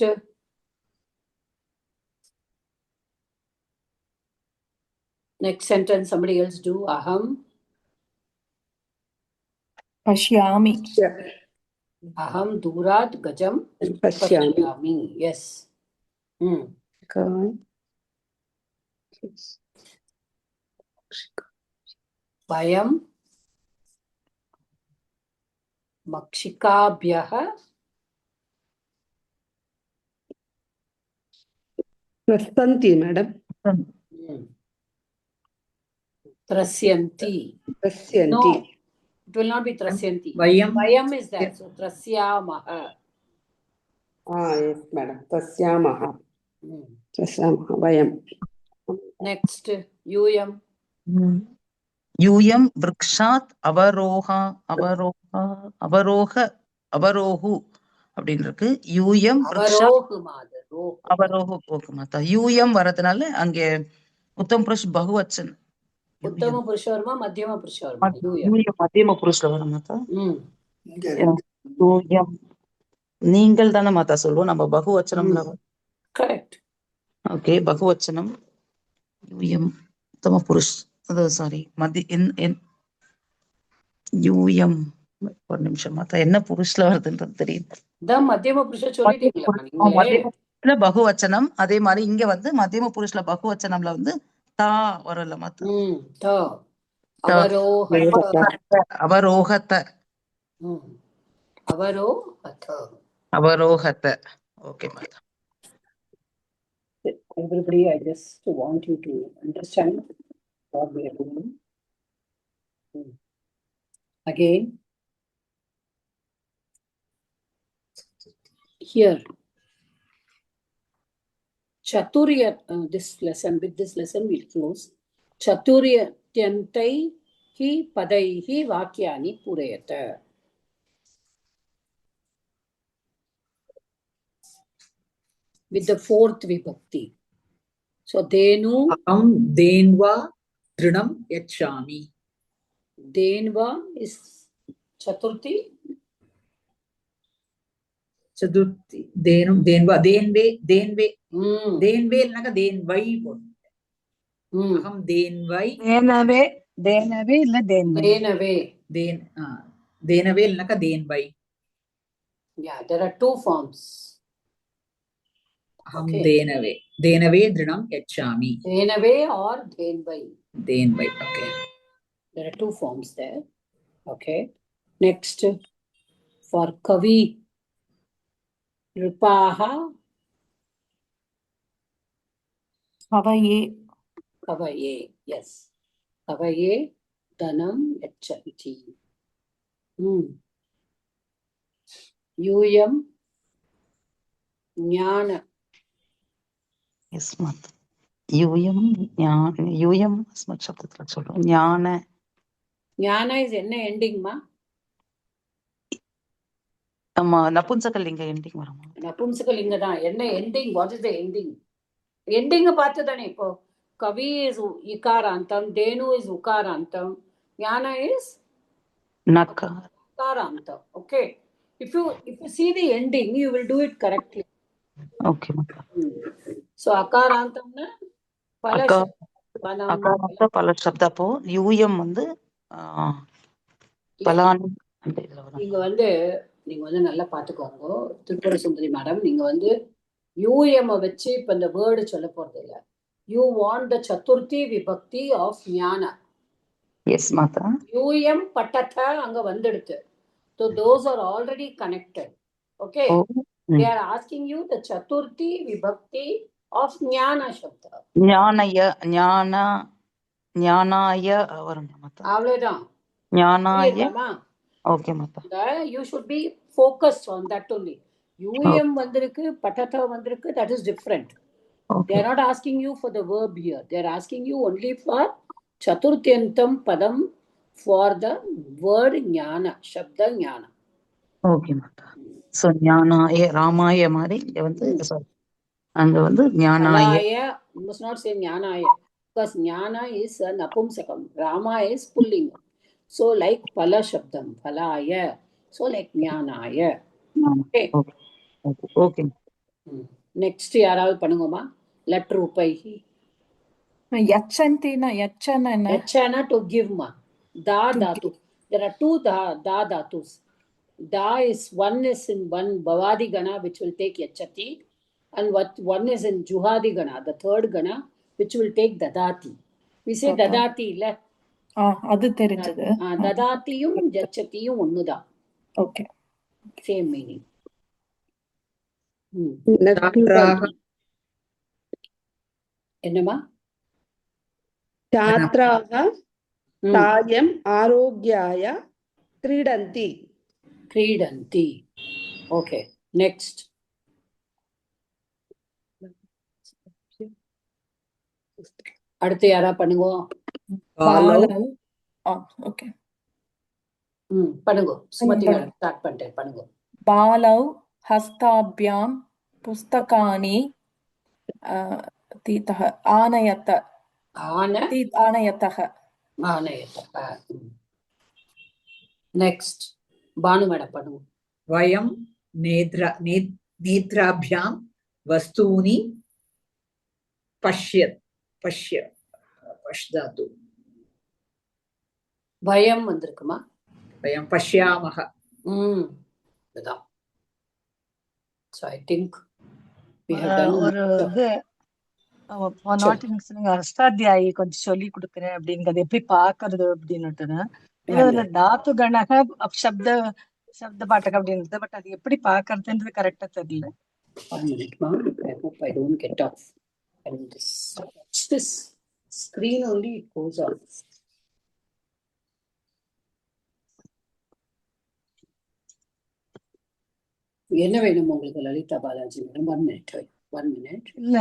Next sentence somebody else do. Aham pashyami. Aham durat gajam pashyami. Yes. Vayam makshikabhyah Prastanti, madam. Trasyanti. Trasyanti. No, it will not be trasyanti. Vayam is there. So trasyamaha. Yes, madam. Trasyamaha. Trasyamaha. Vayam. Next, yuyam. யூயம் விருக்ஷாத் அவரோஹு அப்படின்னு இருக்கு. யூயம் அவரோஹு போக்கு மாதா. யூயம் வரதுனால அங்கே உத்தம புருஷ் பகுவச்சன். உத்தம புருஷ வருமா மத்தியம புருஷ வருமா? யூயம் மத்தியம புருஷ்ல வரும் மாதா. யூயம் நீங்கள் தானே மாதா சொல்லுவோம். நம்ம பகுவச்சனம்ல. கரெக்ட். ஓகே, பகுவச்சனம். யூயம் உத்தம புருஷ். சாரி யூயம். ஒரு நிமிஷம் மாதா, என்ன புருஷ்ல வருதுன்றது தெரியும். மத்தியம புருஷ சொல்லிட்டீங்களா? பகுவச்சனம். அதே மாதிரி இங்க வந்து மத்தியம புருஷ்ல பகுவச்சனம்ல வந்து தா வரல மாதா. அவரோகத்த. Okay Mata. Everybody, I just want you to understand what we are doing. Again, here, Chaturya, this lesson, with this lesson we'll close. Chaturyantai hi padaihi vakyani purayata. With the fourth vibhakti. So Denu. Aham denva trinam yachami. Denva is Chaturthi. Chaturthi. Denum denva denve. Denve இல்லனாக்க denvai போடும். Aham denvai. Denave இல்ல denve. Denave இல்லனாக்க denvai. Yeah, there are two forms. Aham denave. Denave drinam yachami. Denave or denvai. Denvai. Okay. There are two forms there. Okay. Next, for Kavi, Ripaha. Kavaye. Yes. Kavaye Dhanam Yachanti. Yuyam Jnana. Yes, Mata. யூயம் யூயம் அஸ்மத் சப்தத்துல சொல்றோம். ஞான ஞான is என்ன எண்டிங்மா? ஆமா, நபும்சகலிங்க ending வருமா? நபும்சகலிங்க தான். என்ன ending? What is the ending? எண்டிங்க பார்த்து தானே. இப்போ கவி இஸ் இகாராந்தம், தேனு இஸ் உகாராந்தம், ஞான is nakarantam. Okay, if you see the ending, you will do it correctly. Okay, mata. So akarantam na pala shabda. Akaranta pala shabda po யூயம் வந்து பலானி அந்த இதுல வரும். நீங்க வந்து நல்லா பாத்துக்கோங்க திரிபுர சுந்தரி மேடம். நீங்க வந்து யூஎம் வச்சு இப்ப இந்த வேர்டு சொல்ல போறது இல்ல. யூ வாண்ட் த சதுர்த்தி விபக்தி ஆஃப் ஞான. எஸ் மாதா. யூஎம் பட்டத அங்க வந்துடுது. So those are already connected. Okay. They are asking you the chaturthi vibhakti of jnana shabda. ஞானாய வரும் மாதா. அவ்வளவுதான். ஞானாய. Okay Mata. You should be focused on that only. UM வந்திருக்கு, பட்டத வந்திருக்கு, that is different. Okay. They are not asking you for the verb here. They are asking you only for chaturtyantam padam for the word jnana, shabda jnana. Okay Mata. So ஞானாய ராமாய மாதிரி இங்க வந்து அங்க வந்து ஞானாய. You must not say jnanaya because jnana is a napumsakam, rama is pullingam. So like pala shabdam, phalaya, so like jnanaya. Okay. Okay. Next யாராவது பண்ணுங்கம்மா. Letter உபைஹி. யச்சந்தினா யச்சனா to give ma. Da dhatu. There are two da dhatus. Da is one is in one bhavadi gana which will take yachati, and one is in juhadi gana, the third gana, which will take dadati. We say dadati illa. அது தெரிஞ்சது. ததாத்தியும் யச்சதியும் ஒண்ணுதான். Okay, same meaning. என்னமா? छात्राः सायम् आरोग्याय क्रीडन्ति. क्रीडन्ति. Okay, next. அடுத்து யாரா பண்ணுங்க. ஓகே, பண்ணுங்க. சுமதி மேடம் ஸ்டார்ட் பண்ணிட்டேன். பண்ணுங்க. பாலௌ ஹஸ்தாபியாம் புஸ்தகானி தீதஹ ஆனயத. ஆனயதஹ. நெக்ஸ்ட் பானு மேடம் பண்ணுங்க. வயம் நேத்ராபியாம் வஸ்தூனி பஷ்யதாது. பயம் வந்திருக்குமா? வயம் பஷ்யாமஹ. அதான். So I think we have done ஒரு இது அஷ்டாத்தியாயி கொஞ்சம் சொல்லி கொடுக்குறேன் அப்படிங்கிறது எப்படி பாக்குறது அப்படின்னுட்டுன்னு. தாத்து கணக சப்த பாட்டகம் அப்படின்றது. பட் அது எப்படி பாக்குறதுன்றது கரெக்டா தெரியல. I hope I don't get off. And this screen only it goes off. என்ன வேணும் உங்களுக்கு Lalitha Balaji madam? 1 minute. 1 minute. இல்ல